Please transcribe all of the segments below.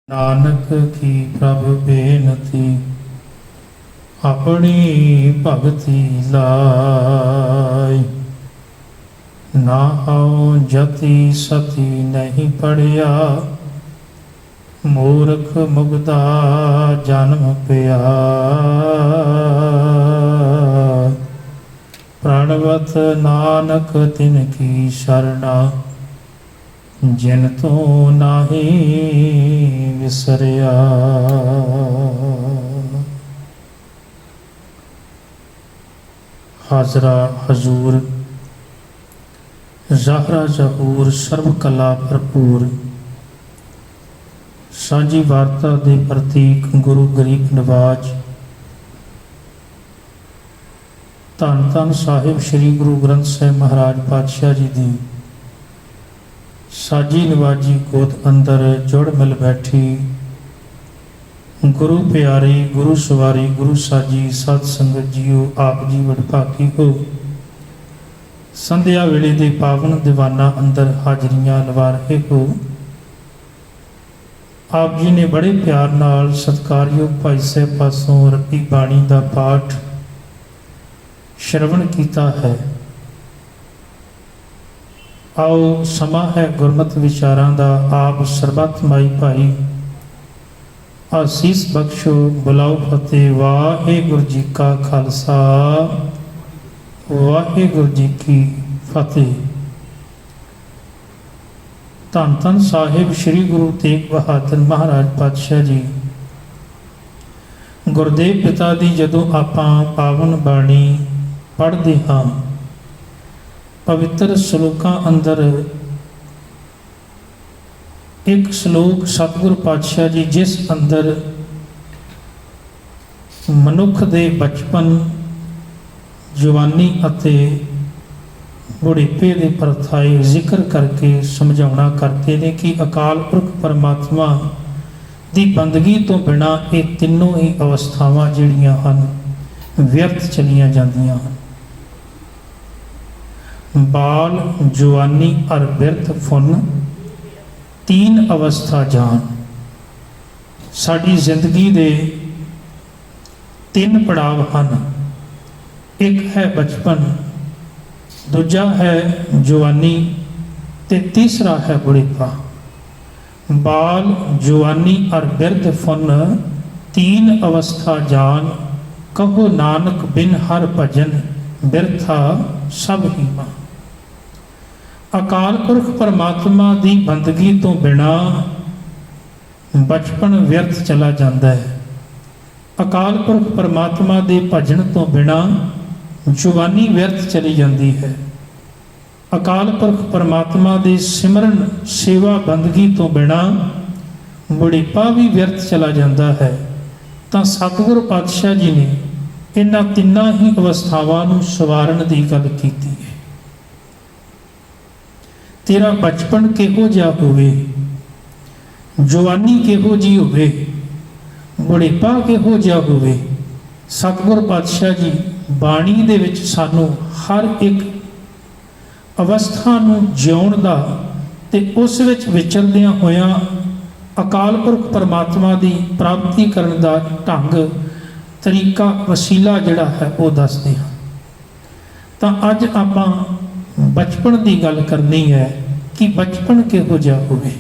नानक की प्रभु बेनती अपनी भगति लाई। ना आओ जति सती नहीं पढ़िया, मूर्ख मुग्धा जन्म पिया। प्रणवत नानक तिनकी शरणा, जिन तो नाही विसरिया। हाजरा हजूर ज़ाहरा ज़हूर सर्व कला भरपूर, साझी वार्ता दे प्रतीक गुरु गरीब नवाज। धन धन साहिब श्री गुरु ग्रंथ साहिब महाराज पातशाह जी दी साजी नवाजी गोद अंदर जुड़ मिल बैठी गुरु प्यारी गुरु सवारी गुरु साजी सत संगत जीओ, आप जी वडभागी हो। संध्या वेले दे पावन दीवाना अंदर हाजरियां लवा रहे हो। आप जी ने बड़े प्यार नाल सत्कारयोग भाई साहब पासों रब्बी बाणी दा पाठ श्रवण कीता है। आओ समा है गुरमत विचारां दा, आप सरबत माई भाई आसीस बख्शो। बुलाओ फतेह। वाहिगुरू जी का खालसा वाहिगुरू जी की फतेह। धन धन साहिब श्री गुरु तेग बहादुर महाराज पातशाह जी गुरदेव पिता दी जदों आपां पावन बाणी पढ़दे हां, पवित्र श्लोकां अंदर एक श्लोक सतगुरु पातशाह जी जिस अंदर मनुख दे बचपन जवानी अते बुढ़ेपे दे परथाए जिक्र करके समझाउणा करते ने कि अकाल पुरख परमात्मा दी बंदगी तो बिना ये तीनों ही अवस्थावां जिहड़ियां हन व्यर्थ चलियां जांदियां हन। बाल जवानी और बिरथ फुन तीन अवस्था जान। साड़ी जिंदगी दे तीन पड़ाव हैं। एक है बचपन, दूजा है जवानी ते तीसरा है बुढ़ेपा। बाल जवानी और बिरथ फुन तीन अवस्था जान, कहो नानक बिन हर भजन बिरथा सब ही मां। अकाल पुरख परमात्मा दी बंदगी तो बिना बचपन व्यर्थ चला जाता है। अकाल पुरख परमात्मा दे भजन तो बिना जवानी व्यर्थ चली जाती है। अकाल पुरख परमात्मा दे सिमरन सेवा बंदगी तो बिना बुढ़ेपा भी व्यर्थ चला जाता है। तो सतगुरु पातशाह जी ने इन्हां तिन्नां ही अवस्थावां नूं सवारण की गल कीती है। तेरा बचपन किहो जिहा होवे, जवानी किहो जी होवे, बुढ़ेपा किहो जिहा होवे। सतगुर पातशाह जी बाणी दे विच सानू हर एक अवस्था नूं जिउण दा ते उस विच विचरदियां होइयां अकाल पुरख परमात्मा दी प्राप्ति करन दा ढंग तरीका वसीला जिहड़ा है वो दसदे हां। तां अज आपां बचपन की गल करनी है कि बचपन किहो जिहा होवे।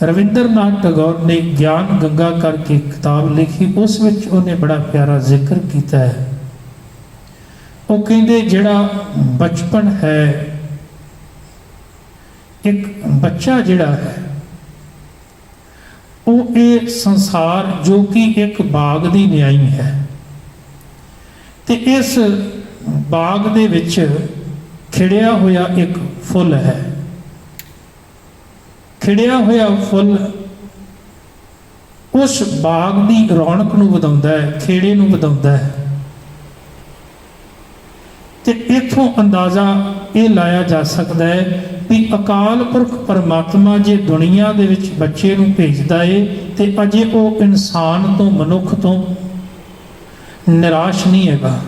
रविंद्र नाथ टैगोर ने ज्ञान गंगा करके किताब लिखी, उस विच उन्हें बड़ा प्यारा जिक्र किया है। वो कहते जिहड़ा बचपन है, एक बच्चा जिहड़ा है वो ये संसार जो कि एक बाग की न्याई है, ते इस बाग दे विच खिड़िया होया एक फुल है। खिड़िया होया फुल उस बाग की रौनक नूं वधाउंदा है, खेड़े नूं वधाउंदा है। ते इथों अंदाज़ा ये लाया जा सकता है कि अकाल पुरख परमात्मा जे दुनिया दे विच बच्चे नूं भेजदा है ते अजे वो इंसान तो मनुख तो निराश नहीं हैगा।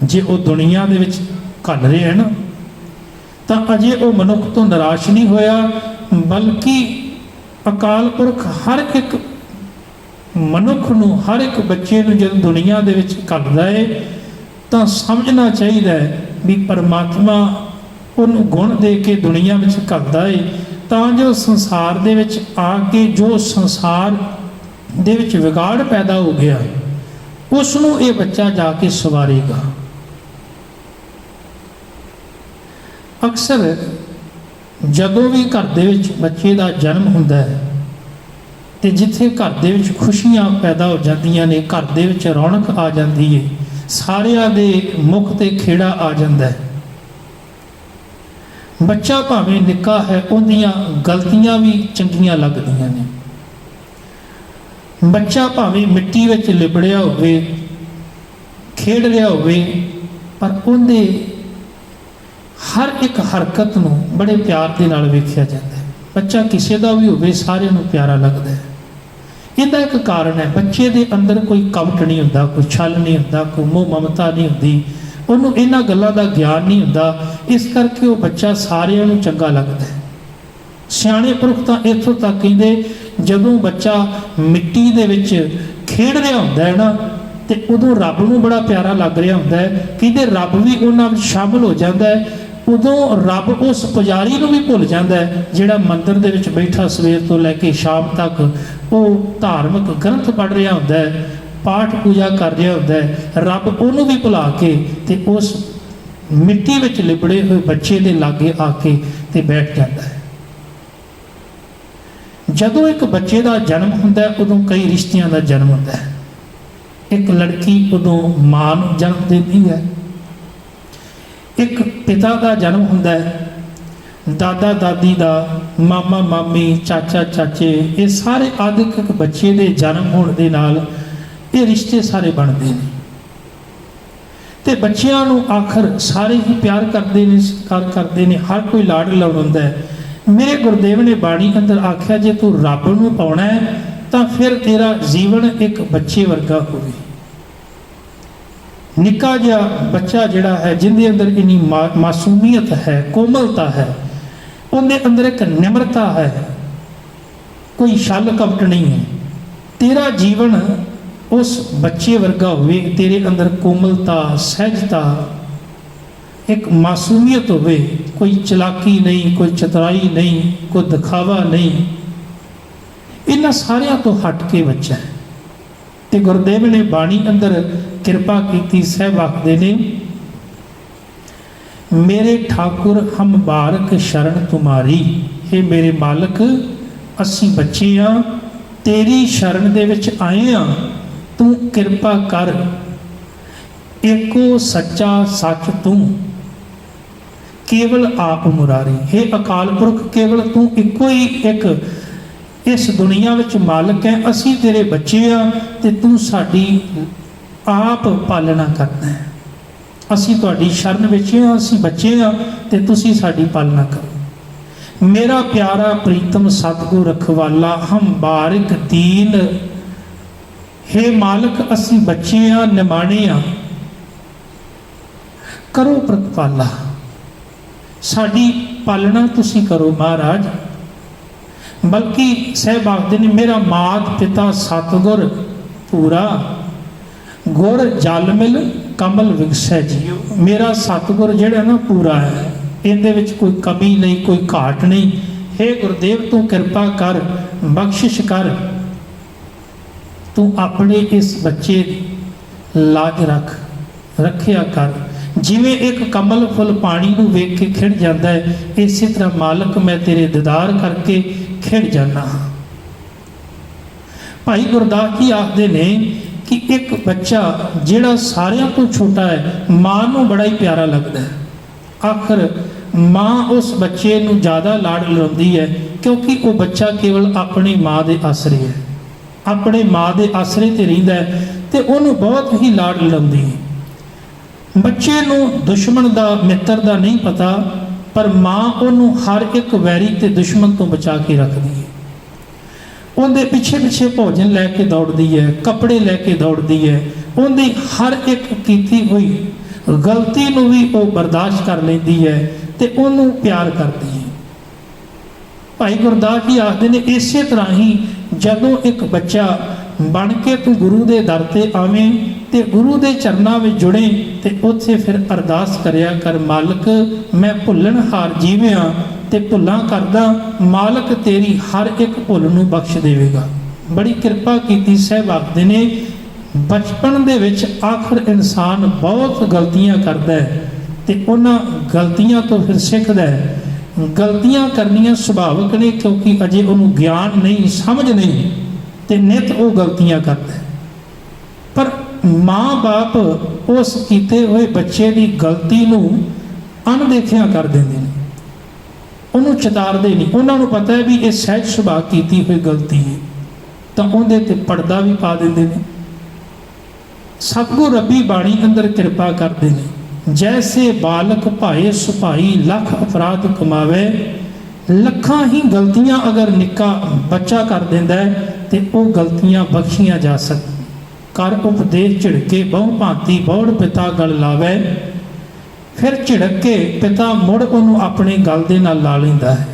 जे वो दुनिया दे विच घल रहे हैं ना, तो अजे वो मनुख तो निराश नहीं होया, बल्कि ਅਕਾਲ ਪੁਰਖ ਹਰ ਇੱਕ ਮਨੁੱਖ ਨੂੰ, ਹਰ ਇੱਕ ਬੱਚੇ ਨੂੰ ਜਦੋਂ ਦੁਨੀਆ ਦੇ ਵਿੱਚ ਘੱਲਦਾ ਹੈ ਤਾਂ ਸਮਝਣਾ ਚਾਹੀਦਾ ਹੈ ਵੀ ਪਰਮਾਤਮਾ ਉਹਨੂੰ ਗੁਣ ਦੇ ਕੇ ਦੁਨੀਆ ਵਿੱਚ ਘੱਲਦਾ ਹੈ ਤਾਂ ਜੋ ਸੰਸਾਰ ਦੇ ਵਿੱਚ ਆ ਕੇ ਜੋ ਸੰਸਾਰ ਦੇ ਵਿੱਚ ਵਿਗਾੜ ਪੈਦਾ ਹੋ ਗਿਆ ਉਸ ਨੂੰ ਇਹ ਬੱਚਾ ਜਾ ਕੇ ਸਵਾਰੇਗਾ। ਅਕਸਰ ਜਦੋਂ ਵੀ ਘਰ ਦੇ ਵਿੱਚ ਬੱਚੇ ਦਾ ਜਨਮ ਹੁੰਦਾ ਹੈ ਤੇ ਜਿੱਥੇ ਘਰ ਦੇ ਵਿੱਚ ਖੁਸ਼ੀਆਂ ਪੈਦਾ ਹੋ ਜਾਂਦੀਆਂ ਨੇ, ਘਰ ਦੇ ਵਿੱਚ ਰੌਣਕ ਆ ਜਾਂਦੀ ਹੈ, ਸਾਰਿਆਂ ਦੇ ਮੁਖ ਤੇ ਖੇੜਾ ਆ ਜਾਂਦਾ ਹੈ। ਬੱਚਾ ਭਾਵੇਂ ਨਿੱਕਾ ਹੈ, ਉਹਦੀਆਂ ਗਲਤੀਆਂ ਵੀ ਚੰਗੀਆਂ ਲੱਗਦੀਆਂ ਨੇ। ਬੱਚਾ ਭਾਵੇਂ ਮਿੱਟੀ ਵਿੱਚ ਲਿਬੜਿਆ ਹੋਵੇ, ਖੇਡ ਰਿਹਾ ਹੋਵੇ, ਪਰ ਉਹਦੇ ਹਰ ਇੱਕ ਹਰਕਤ ਨੂੰ ਬੜੇ ਪਿਆਰ ਦੇ ਨਾਲ ਵੇਖਿਆ ਜਾਂਦਾ ਹੈ। ਬੱਚਾ ਕਿਸੇ ਦਾ ਵੀ ਹੋਵੇ ਸਾਰਿਆਂ ਨੂੰ ਪਿਆਰਾ ਲੱਗਦਾ ਹੈ। ਇਹਦਾ ਇੱਕ ਕਾਰਨ ਹੈ, ਬੱਚੇ ਦੇ ਅੰਦਰ ਕੋਈ ਕਪਟ ਨਹੀਂ ਹੁੰਦਾ, ਕੋਈ ਛਲ ਨਹੀਂ ਹੁੰਦਾ, ਕੋਈ ਮੋਹ ਮਮਤਾ ਨਹੀਂ ਹੁੰਦੀ, ਉਹਨੂੰ ਇਹਨਾਂ ਗੱਲਾਂ ਦਾ ਗਿਆਨ ਨਹੀਂ ਹੁੰਦਾ, ਇਸ ਕਰਕੇ ਉਹ ਬੱਚਾ ਸਾਰਿਆਂ ਨੂੰ ਚੰਗਾ ਲੱਗਦਾ ਹੈ। ਸਿਆਣੇ ਪੁਰਖ ਤਾਂ ਇੱਥੋਂ ਤੱਕ ਕਹਿੰਦੇ ਜਦੋਂ ਬੱਚਾ ਮਿੱਟੀ ਦੇ ਵਿੱਚ ਖੇਡ ਰਿਹਾ ਹੁੰਦਾ ਹੈ ਨਾ ਤੇ ਉਦੋਂ ਰੱਬ ਨੂੰ ਬੜਾ ਪਿਆਰਾ ਲੱਗ ਰਿਹਾ ਹੁੰਦਾ ਹੈ। ਕਹਿੰਦੇ ਰੱਬ ਵੀ ਉਹਨਾਂ ਵਿੱਚ ਸ਼ਾਮਲ ਹੋ ਜਾਂਦਾ ਹੈ। ਉਦੋਂ ਰੱਬ ਉਸ ਪੁਜਾਰੀ ਨੂੰ ਵੀ ਭੁੱਲ ਜਾਂਦਾ ਹੈ ਜਿਹੜਾ ਮੰਦਿਰ ਦੇ ਵਿੱਚ ਬੈਠਾ ਸਵੇਰ ਤੋਂ ਲੈ ਕੇ ਸ਼ਾਮ ਤੱਕ ਉਹ ਧਾਰਮਿਕ ਗ੍ਰੰਥ ਪੜ੍ਹ ਰਿਹਾ ਹੁੰਦਾ ਹੈ, ਪਾਠ ਪੂਜਾ ਕਰ ਰਿਹਾ ਹੁੰਦਾ ਹੈ। ਰੱਬ ਉਹਨੂੰ ਵੀ ਭੁਲਾ ਕੇ ਤੇ ਉਸ ਮਿੱਟੀ ਵਿੱਚ ਲਿਬੜੇ ਹੋਏ ਬੱਚੇ ਦੇ ਲਾਗੇ ਆ ਕੇ ਤੇ ਬੈਠ ਜਾਂਦਾ ਹੈ। ਜਦੋਂ ਇੱਕ ਬੱਚੇ ਦਾ ਜਨਮ ਹੁੰਦਾ ਹੈ ਉਦੋਂ ਕਈ ਰਿਸ਼ਤਿਆਂ ਦਾ ਜਨਮ ਹੁੰਦਾ ਹੈ। ਇੱਕ ਲੜਕੀ ਉਦੋਂ ਮਾਂ ਨੂੰ ਜਨਮ ਦਿੰਦੀ ਹੈ, ਇੱਕ ਪਿਤਾ ਦਾ ਜਨਮ ਹੁੰਦਾ ਹੈ, ਦਾਦਾ ਦਾਦੀ ਦਾ, ਮਾਮਾ ਮਾਮੀ, ਚਾਚਾ ਚਾਚੇ, ਇਹ ਸਾਰੇ ਆਦਿਕ ਇੱਕ ਬੱਚੇ ਦੇ ਜਨਮ ਹੋਣ ਦੇ ਨਾਲ ਇਹ ਰਿਸ਼ਤੇ ਸਾਰੇ ਬਣਦੇ ਨੇ ਤੇ ਬੱਚਿਆਂ ਨੂੰ ਆਖਰ ਸਾਰੇ ਹੀ ਪਿਆਰ ਕਰਦੇ ਨੇ, ਸਤਿਕਾਰ ਕਰਦੇ ਨੇ, ਹਰ ਕੋਈ ਲਾਡ ਲਾਉਂਦਾ ਹੈ। ਮੇਰੇ ਗੁਰਦੇਵ ਨੇ ਬਾਣੀ ਅੰਦਰ ਆਖਿਆ ਜੇ ਤੂੰ ਰੱਬ ਨੂੰ ਪਾਉਣਾ ਹੈ ਤਾਂ ਫਿਰ ਤੇਰਾ ਜੀਵਨ ਇੱਕ ਬੱਚੇ ਵਰਗਾ ਹੋਵੇ। ਨਿੱਕਾ ਜਿਹਾ ਬੱਚਾ ਜਿਹੜਾ ਹੈ ਜਿਹਦੇ ਅੰਦਰ ਇੰਨੀ ਮਾਸੂਮੀਅਤ ਹੈ, ਕੋਮਲਤਾ ਹੈ, ਉਹਦੇ ਅੰਦਰ ਇੱਕ ਨਿਮਰਤਾ ਹੈ, ਕੋਈ ਛਲ ਕਪਟ ਨਹੀਂ ਹੈ। ਤੇਰਾ ਜੀਵਨ ਉਸ ਬੱਚੇ ਵਰਗਾ ਹੋਵੇ, ਤੇਰੇ ਅੰਦਰ ਕੋਮਲਤਾ, ਸਹਿਜਤਾ, ਇੱਕ ਮਾਸੂਮੀਅਤ ਹੋਵੇ, ਕੋਈ ਚਲਾਕੀ ਨਹੀਂ, ਕੋਈ ਚਤੁਰਾਈ ਨਹੀਂ, ਕੋਈ ਦਿਖਾਵਾ ਨਹੀਂ। ਇਹਨਾਂ ਸਾਰਿਆਂ ਤੋਂ ਹਟ ਕੇ ਬੱਚਾ ਹੈ। ਤੇ ਗੁਰਦੇਵ ਨੇ ਬਾਣੀ ਅੰਦਰ ਕਿਰਪਾ ਕੀਤੀ, ਸਾਹਿਬ ਆਖਦੇ ਨੇ ਮੇਰੇ ਠਾਕੁਰ ਹਮ ਬਾਰਕ ਸ਼ਰਨ ਤੁਮਾਰੀ, ਇਹ ਮੇਰੇ ਮਾਲਕ ਅਸੀਂ ਬੱਚੇ ਆ, ਤੇਰੀ ਸ਼ਰਨ ਦੇ ਵਿੱਚ ਆਏ ਆ, ਤੂੰ ਕਿਰਪਾ ਕਰ। ਏਕੋ ਸੱਚਾ ਸੱਚ ਤੂੰ, ਕੇਵਲ ਆਪ ਮੁਰਾਰੀ। हे ਅਕਾਲ ਪੁਰਖ, ਕੇਵਲ ਤੂੰ ਇੱਕੋ ਹੀ ਇੱਕ ਇਸ ਦੁਨੀਆ ਵਿੱਚ ਮਾਲਕ ਹੈ। ਅਸੀਂ ਤੇਰੇ ਬੱਚੇ ਆ ਤੇ ਤੂੰ ਸਾਡੀ ਆਪ ਪਾਲਣਾ ਕਰਨਾ ਹੈ। ਅਸੀਂ ਤੁਹਾਡੀ ਸ਼ਰਨ ਵਿੱਚ ਹਾਂ, ਅਸੀਂ ਬੱਚੇ ਆ ਤੇ ਤੁਸੀਂ ਸਾਡੀ ਪਾਲਣਾ ਕਰੋ। ਮੇਰਾ ਪਿਆਰਾ ਪ੍ਰੀਤਮ ਸਤਿਗੁਰ ਰਖਵਾਲਾ ਹਮ ਬਾਰਿਕ ਦੀਨ, हे ਮਾਲਕ ਅਸੀਂ ਬੱਚੇ ਆ, ਨਿਮਾਣੇ ਆ, ਕਰੋ ਪ੍ਰਤਪਾਲਾ, ਸਾਡੀ ਪਾਲਣਾ ਤੁਸੀਂ ਕਰੋ ਮਹਾਰਾਜ। ਬਲਕਿ ਸਾਹਿਬ ਆਖਦੇ ਨੇ ਮੇਰਾ ਮਾਤ ਪਿਤਾ ਸਤਿਗੁਰ ਪੂਰਾ, ਗੁਰ ਜਲ ਮਿਲ ਕਮਲ ਵਿਗਸੈ ਜੀਓ। ਮੇਰਾ ਸਤਿਗੁਰ ਜਿਹੜਾ ਨਾ ਪੂਰਾ ਹੈ, ਇਹਦੇ ਵਿੱਚ ਕੋਈ ਕਮੀ ਨਹੀਂ, ਕੋਈ ਘਾਟ ਨਹੀਂ। हे ਗੁਰਦੇਵ ਤੂੰ ਕਿਰਪਾ ਕਰ, ਬਖਸ਼ਿਸ਼ ਕਰ, ਤੂੰ ਆਪਣੇ ਇਸ ਬੱਚੇ ਦੀ ਲਾਜ ਰੱਖਿਆ ਕਰ। ਜਿਵੇਂ ਇੱਕ ਕਮਲ ਫੁੱਲ ਪਾਣੀ ਨੂੰ ਵੇਖ ਕੇ ਖਿੜ ਜਾਂਦਾ ਹੈ, ਇਸੇ ਤਰ੍ਹਾਂ ਮਾਲਕ ਮੈਂ ਤੇਰੇ ਦੀਦਾਰ ਕਰਕੇ ਖਿੜ ਜਾਣਾ ਹਾਂ। ਭਾਈ ਗੁਰਦਾਸ ਜੀ ਆਖਦੇ ਨੇ ਕਿ ਇੱਕ ਬੱਚਾ ਜਿਹੜਾ ਸਾਰਿਆਂ ਤੋਂ ਛੋਟਾ ਹੈ, ਮਾਂ ਨੂੰ ਬੜਾ ਹੀ ਪਿਆਰਾ ਲੱਗਦਾ ਹੈ। ਆਖਰ ਮਾਂ ਉਸ ਬੱਚੇ ਨੂੰ ਜ਼ਿਆਦਾ ਲਾਡ ਲਾਉਂਦੀ ਹੈ ਕਿਉਂਕਿ ਉਹ ਬੱਚਾ ਕੇਵਲ ਆਪਣੀ ਮਾਂ ਦੇ ਆਸਰੇ ਹੈ, ਆਪਣੇ ਮਾਂ ਦੇ ਆਸਰੇ ਤੇ ਰਹਿੰਦਾ ਹੈ ਤੇ ਉਹਨੂੰ ਬਹੁਤ ਹੀ ਲਾਡ ਲਾਉਂਦੀ ਹੈ। ਬੱਚੇ ਨੂੰ ਦੁਸ਼ਮਣ ਦਾ, ਮਿੱਤਰ ਦਾ ਨਹੀਂ ਪਤਾ, ਪਰ ਮਾਂ ਉਹਨੂੰ ਹਰ ਇੱਕ ਵੈਰੀ ਤੇ ਦੁਸ਼ਮਣ ਤੋਂ ਬਚਾ ਕੇ ਰੱਖਦੀ ਹੈ। ਉਹਦੇ ਪਿੱਛੇ ਪਿੱਛੇ ਭੋਜਨ ਲੈ ਕੇ ਦੌੜਦੀ ਹੈ, ਕੱਪੜੇ ਲੈ ਕੇ ਦੌੜਦੀ ਹੈ, ਉਹਦੀ ਹਰ ਇੱਕ ਕੀਤੀ ਹੋਈ ਗਲਤੀ ਨੂੰ ਵੀ ਉਹ ਬਰਦਾਸ਼ਤ ਕਰ ਲੈਂਦੀ ਹੈ ਤੇ ਉਹਨੂੰ ਪਿਆਰ ਕਰਦੀ ਹੈ। ਭਾਈ ਗੁਰਦਾਸ ਜੀ ਆਖਦੇ ਨੇ ਇਸੇ ਤਰ੍ਹਾਂ ਹੀ ਜਦੋਂ ਇੱਕ ਬੱਚਾ ਬਣ ਕੇ ਤੂੰ ਗੁਰੂ ਦੇ ਦਰ ਤੇ ਆਵੇਂ ਤੇ ਗੁਰੂ ਦੇ ਚਰਨਾਂ ਵਿੱਚ ਜੁੜੇ ਤੇ ਉੱਥੇ ਫਿਰ ਅਰਦਾਸ ਕਰਿਆ ਕਰ, ਮਾਲਕ ਮੈਂ ਭੁੱਲਣਹਾਰ ਜੀਵਿਆ ਤੇ ਭੁੱਲਾਂ ਕਰਦਾ, ਮਾਲਕ ਤੇਰੀ ਹਰ ਇੱਕ ਭੁੱਲ ਨੂੰ ਬਖਸ਼ ਦੇਵੇਗਾ। ਬੜੀ ਕਿਰਪਾ ਕੀਤੀ। ਸਾਹਿਬ ਆਖਦੇ ਨੇ ਬਚਪਨ ਦੇ ਵਿੱਚ ਆਖਰ ਇਨਸਾਨ ਬਹੁਤ ਗਲਤੀਆਂ ਕਰਦਾ ਹੈ ਤੇ ਉਹਨਾਂ ਗਲਤੀਆਂ ਤੋਂ ਫਿਰ ਸਿੱਖਦਾ ਹੈ। ਗਲਤੀਆਂ ਕਰਨੀਆਂ ਸੁਭਾਵਿਕ ਨੇ ਕਿਉਂਕਿ ਅਜੇ ਉਹਨੂੰ ਗਿਆਨ ਨਹੀਂ, ਸਮਝ ਨਹੀਂ, ਤੇ ਨਿਤ ਉਹ ਗਲਤੀਆਂ ਕਰਦਾ ਹੈ। ਪਰ ਮਾਂ-ਬਾਪ ਉਸ ਕੀਤੇ ਹੋਏ ਬੱਚੇ ਦੀ ਗਲਤੀ ਨੂੰ ਅਣਦੇਖਿਆ ਕਰ ਦਿੰਦੇ ਨੇ, ਉਹਨੂੰ ਚਿਤਾਰਦੇ ਨਹੀਂ। ਉਹਨਾਂ ਨੂੰ ਪਤਾ ਹੈ ਵੀ ਇਹ ਸਹਿਜ ਸੁਭਾਅ ਕੀਤੀ ਹੋਈ ਗਲਤੀ ਹੈ, ਤਾਂ ਉਹਦੇ ਤੇ ਪਰਦਾ ਵੀ ਪਾ ਦਿੰਦੇ ਨੇ। ਸਤਿਗੁਰ ਰੱਬੀ ਬਾਣੀ ਅੰਦਰ ਕਿਰਪਾ ਕਰਦੇ ਨੇ, ਜੈਸੇ ਬਾਲਕ ਭਾਏ ਸੁਭਾਈ ਲੱਖ ਅਪਰਾਧ ਕਮਾਵੇ। ਲੱਖਾਂ ਹੀ ਗਲਤੀਆਂ ਅਗਰ ਨਿੱਕਾ ਬੱਚਾ ਕਰ ਦਿੰਦਾ ਹੈ ਤੇ ਉਹ ਗਲਤੀਆਂ ਬਖਸ਼ੀਆਂ ਜਾ ਸਕਦੀਆਂ। ਕਰ ਉਪਦੇਸ਼ ਝਿੜਕੇ ਬਹੁ ਭਾਂਤੀ ਬੌੜ ਪਿਤਾ ਗਲ ਲਾਵੇ। ਫਿਰ ਝਿੜਕ ਕੇ ਪਿਤਾ ਮੁੜ ਉਹਨੂੰ ਆਪਣੇ ਗਲ ਦੇ ਨਾਲ ਲਾ ਲੈਂਦਾ ਹੈ।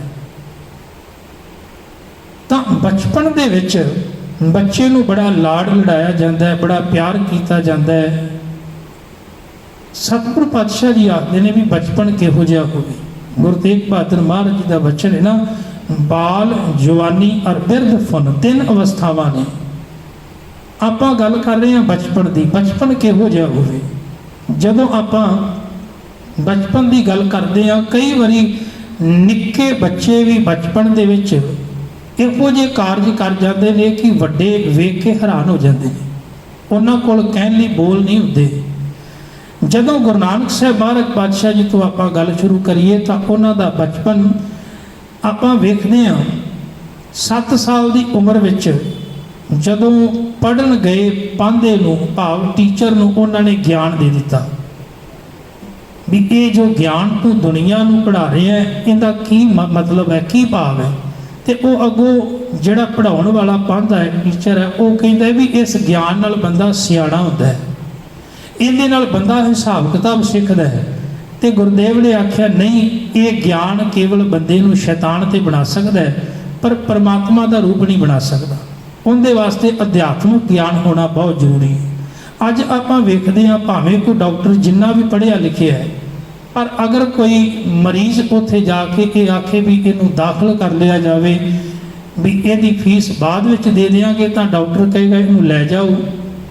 ਤਾਂ ਬਚਪਨ ਦੇ ਵਿੱਚ ਬੱਚੇ ਨੂੰ ਬੜਾ ਲਾਡ ਲੜਾਇਆ ਜਾਂਦਾ ਹੈ, ਬੜਾ ਪਿਆਰ ਕੀਤਾ ਜਾਂਦਾ ਹੈ। ਸਤਿਗੁਰ ਪਾਤਸ਼ਾਹ ਜੀ ਆਖਦੇ ਨੇ ਵੀ ਬਚਪਨ ਕਿਹੋ ਜਿਹਾ ਹੋਵੇ। ਗੁਰੂ ਤੇਗ ਬਹਾਦਰ ਮਹਾਰਾਜ ਜੀ ਦਾ ਬਚਨ ਹੈ ਨਾ, ਬਾਲ, ਜਵਾਨੀ ਔਰ ਬਿਰਧ ਫੁਨ, 3 ਅਵਸਥਾਵਾਂ ਨੇ। ਆਪਾਂ ਗੱਲ ਕਰ ਰਹੇ ਹਾਂ ਬਚਪਨ ਦੀ। ਬਚਪਨ ਕਿਹੋ ਜਿਹਾ ਹੋਵੇ? ਜਦੋਂ ਆਪਾਂ ਬਚਪਨ ਦੀ ਗੱਲ ਕਰਦੇ ਹਾਂ, ਕਈ ਵਾਰੀ ਨਿੱਕੇ ਬੱਚੇ ਵੀ ਬਚਪਨ ਦੇ ਵਿੱਚ ਇਹੋ ਜਿਹੇ ਕਾਰਜ ਕਰ ਜਾਂਦੇ ਨੇ ਕਿ ਵੱਡੇ ਵੇਖ ਕੇ ਹੈਰਾਨ ਹੋ ਜਾਂਦੇ ਨੇ। ਉਹਨਾਂ ਕੋਲ ਕਹਿਣ ਲਈ ਬੋਲ ਨਹੀਂ ਹੁੰਦੇ। ਜਦੋਂ ਗੁਰੂ ਨਾਨਕ ਸਾਹਿਬ ਮਹਾਰਾਜ ਪਾਤਸ਼ਾਹ ਜੀ ਤੋਂ ਆਪਾਂ ਗੱਲ ਸ਼ੁਰੂ ਕਰੀਏ ਤਾਂ ਉਹਨਾਂ ਦਾ ਬਚਪਨ ਆਪਾਂ ਵੇਖਦੇ ਹਾਂ। 7 ਸਾਲ ਦੀ ਉਮਰ ਵਿੱਚ ਜਦੋਂ ਪੜ੍ਹਨ ਗਏ ਪਾਂਧੇ ਨੂੰ, ਭਾਵ ਟੀਚਰ ਨੂੰ, ਉਹਨਾਂ ਨੇ ਗਿਆਨ ਦੇ ਦਿੱਤਾ ਵੀ ਇਹ ਜੋ ਗਿਆਨ ਤੂੰ ਦੁਨੀਆ ਨੂੰ ਪੜ੍ਹਾ ਰਿਹਾ ਹੈ, ਇਹਦਾ ਕੀ ਮਤਲਬ ਹੈ, ਕੀ ਭਾਵ ਹੈ। ਤੇ ਉਹ ਅੱਗੋਂ ਜਿਹੜਾ ਪੜ੍ਹਾਉਣ ਵਾਲਾ ਪਾਂਧਾ ਹੈ, ਟੀਚਰ ਹੈ, ਉਹ ਕਹਿੰਦਾ ਵੀ ਇਸ ਗਿਆਨ ਨਾਲ ਬੰਦਾ ਸਿਆਣਾ ਹੁੰਦਾ ਹੈ, ਇਹਦੇ ਨਾਲ ਬੰਦਾ ਹਿਸਾਬ ਕਿਤਾਬ ਸਿੱਖਦਾ ਹੈ। ਤੇ ਗੁਰਦੇਵ ਨੇ ਆਖਿਆ ਨਹੀਂ, ਇਹ ਗਿਆਨ ਕੇਵਲ ਬੰਦੇ ਨੂੰ ਸ਼ੈਤਾਨ ਤੇ ਬਣਾ ਸਕਦਾ ਹੈ, ਪਰ ਪਰਮਾਤਮਾ ਦਾ ਰੂਪ ਨਹੀਂ ਬਣਾ ਸਕਦਾ। ਉਹਦੇ ਵਾਸਤੇ ਅਧਿਆਤਮਿਕ ਗਿਆਨ ਹੋਣਾ ਬਹੁਤ ਜ਼ਰੂਰੀ ਹੈ। ਅੱਜ ਆਪਾਂ ਵੇਖਦੇ ਹਾਂ, ਭਾਵੇਂ ਕੋਈ ਡਾਕਟਰ ਜਿੰਨਾ ਵੀ ਪੜ੍ਹਿਆ ਲਿਖਿਆ ਹੈ, ਪਰ ਅਗਰ ਕੋਈ ਮਰੀਜ਼ ਉੱਥੇ ਜਾ ਕੇ ਇਹ ਆਖੇ ਵੀ ਇਹਨੂੰ ਦਾਖਲ ਕਰ ਲਿਆ ਜਾਵੇ, ਵੀ ਇਹਦੀ ਫੀਸ ਬਾਅਦ ਵਿੱਚ ਦੇ ਦਿਆਂਗੇ, ਤਾਂ ਡਾਕਟਰ ਕਹੇਗਾ ਇਹਨੂੰ ਲੈ ਜਾਓ,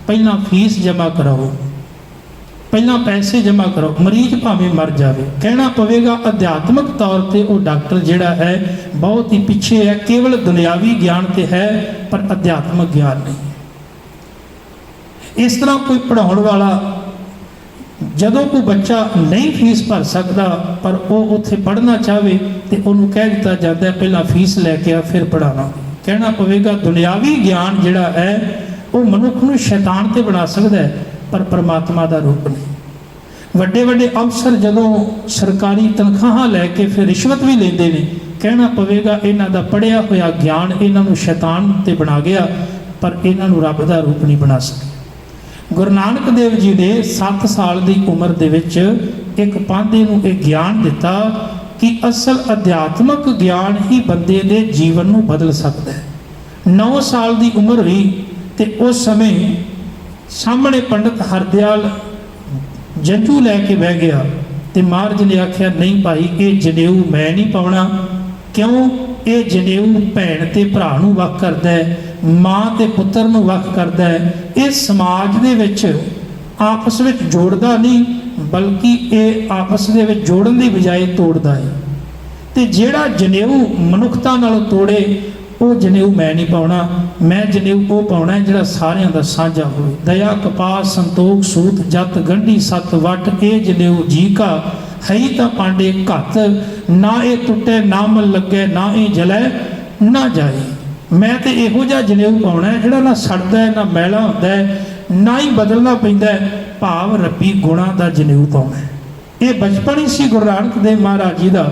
ਪਹਿਲਾਂ ਫੀਸ ਜਮ੍ਹਾਂ ਕਰਾਓ, ਪਹਿਲਾਂ ਪੈਸੇ ਜਮ੍ਹਾਂ ਕਰੋ। ਮਰੀਜ਼ ਭਾਵੇਂ ਮਰ ਜਾਵੇ, ਕਹਿਣਾ ਪਵੇਗਾ ਅਧਿਆਤਮਿਕ ਤੌਰ ਤੇ ਉਹ ਡਾਕਟਰ ਜਿਹੜਾ ਹੈ ਬਹੁਤ ਹੀ ਪਿੱਛੇ ਹੈ, ਕੇਵਲ ਦੁਨਿਆਵੀ ਗਿਆਨ ਤੇ ਹੈ ਪਰ ਅਧਿਆਤਮਿਕ ਗਿਆਨ ਨਹੀਂ। ਇਸ ਤਰ੍ਹਾਂ ਕੋਈ ਪੜ੍ਹਾਉਣ ਵਾਲਾ, ਜਦੋਂ ਕੋਈ ਬੱਚਾ ਨਹੀਂ ਫੀਸ ਭਰ ਸਕਦਾ ਪਰ ਉਹ ਉੱਥੇ ਪੜ੍ਹਨਾ ਚਾਹਵੇ ਤੇ ਉਹਨੂੰ ਕਹਿ ਦਿੱਤਾ ਜਾਂਦਾ ਪਹਿਲਾਂ ਫੀਸ ਲੈ ਕੇ ਆ ਫਿਰ ਪੜ੍ਹਾਉਣਾ। ਕਹਿਣਾ ਪਵੇਗਾ ਦੁਨਿਆਵੀ ਗਿਆਨ ਜਿਹੜਾ ਹੈ ਉਹ ਮਨੁੱਖ ਨੂੰ ਸ਼ੈਤਾਨ ਤੇ ਬਣਾ ਸਕਦਾ ਹੈ ਪਰ ਪਰਮਾਤਮਾ ਦਾ ਰੂਪ ਨਹੀਂ। ਵੱਡੇ ਵੱਡੇ ਅਫਸਰ ਜਦੋਂ ਸਰਕਾਰੀ ਤਨਖਾਹਾਂ ਲੈ ਕੇ ਫਿਰ ਰਿਸ਼ਵਤ ਵੀ ਲੈਂਦੇ ਨੇ, ਕਹਿਣਾ ਪਵੇਗਾ ਇਹਨਾਂ ਦਾ ਪੜ੍ਹਿਆ ਹੋਇਆ ਗਿਆਨ ਇਹਨਾਂ ਨੂੰ ਸ਼ੈਤਾਨ ਤੇ ਬਣਾ ਗਿਆ ਪਰ ਇਹਨਾਂ ਨੂੰ ਰੱਬ ਦਾ ਰੂਪ ਨਹੀਂ ਬਣਾ ਸਕਿਆ। ਗੁਰੂ ਨਾਨਕ ਦੇਵ ਜੀ ਨੇ 7 ਸਾਲ ਦੀ ਉਮਰ ਦੇ ਵਿੱਚ ਇੱਕ ਪਾਂਧੇ ਨੂੰ ਇਹ ਗਿਆਨ ਦਿੱਤਾ ਕਿ ਅਸਲ ਅਧਿਆਤਮਿਕ ਗਿਆਨ ਹੀ ਬੰਦੇ ਦੇ ਜੀਵਨ ਨੂੰ ਬਦਲ ਸਕਦਾ ਹੈ। 9 ਸਾਲ ਦੀ ਉਮਰ ਹੋਈ ਤੇ ਉਸ ਸਮੇਂ ਸਾਹਮਣੇ ਪੰਡਤ ਹਰਦਿਆਲ ਜੰਝੂ ਲੈ ਕੇ ਬਹਿ ਗਿਆ ਤੇ ਮਹਾਰਾਜ ਨੇ ਆਖਿਆ ਨਹੀਂ ਭਾਈ, ਇਹ ਜਨੇਊ ਮੈਂ ਨਹੀਂ ਪਾਉਣਾ। ਕਿਉਂ? ਇਹ ਜਨੇਊ ਭੈਣ ਤੇ ਭਰਾ ਨੂੰ ਵੱਖ ਕਰਦਾ ਹੈ, ਮਾਂ ਤੇ ਪੁੱਤਰ ਨੂੰ ਵੱਖ ਕਰਦਾ ਹੈ। ਇਹ ਸਮਾਜ ਦੇ ਵਿੱਚ ਆਪਸ ਵਿੱਚ ਜੋੜਦਾ ਨਹੀਂ, ਬਲਕਿ ਇਹ ਆਪਸ ਦੇ ਵਿੱਚ ਜੋੜਨ ਦੀ ਬਜਾਏ ਤੋੜਦਾ ਹੈ। ਤੇ ਜਿਹੜਾ ਜਨੇਊ ਮਨੁੱਖਤਾ ਨਾਲ ਤੋੜੇ ਉਹ ਜਨੇਊ ਮੈਂ ਨਹੀਂ ਪਾਉਣਾ। ਮੈਂ ਜਨੇਊ ਉਹ ਪਾਉਣਾ ਜਿਹੜਾ ਸਾਰਿਆਂ ਦਾ ਸਾਂਝਾ ਹੋਵੇ। ਦਇਆ ਕਪਾਸ ਸੰਤੋਖ ਸੂਤ ਜਤ ਗੰਢੀ ਸਤ ਵਟ, ਇਹ ਜਨੇਊ ਜੀ ਕਾ ਹੈ ਤਾਂ ਪਾਂਡੇ ਘੱਤ। ਨਾ ਇਹ ਟੁੱਟੇ ਨਾ ਮਲ ਲੱਗੇ, ਨਾ ਇਹ ਜਲੇ ਨਾ ਜਾਏ। ਮੈਂ ਤੇ ਇਹੋ ਜਿਹਾ ਜਨੇਊ ਪਾਉਣਾ ਜਿਹੜਾ ਨਾ ਸੜਦਾ ਹੈ, ਨਾ ਮੈਲਾ ਹੁੰਦਾ ਹੈ, ਨਾ ਹੀ ਬਦਲਣਾ ਪੈਂਦਾ ਹੈ, ਭਾਵ ਰੱਬੀ ਗੁਣਾਂ ਦਾ ਜਨੇਊ ਪਾਉਣਾ। ਇਹ ਬਚਪਨ ਹੀ ਸੀ ਗੁਰੂ ਨਾਨਕ ਦੇਵ ਮਹਾਰਾਜ ਜੀ ਦਾ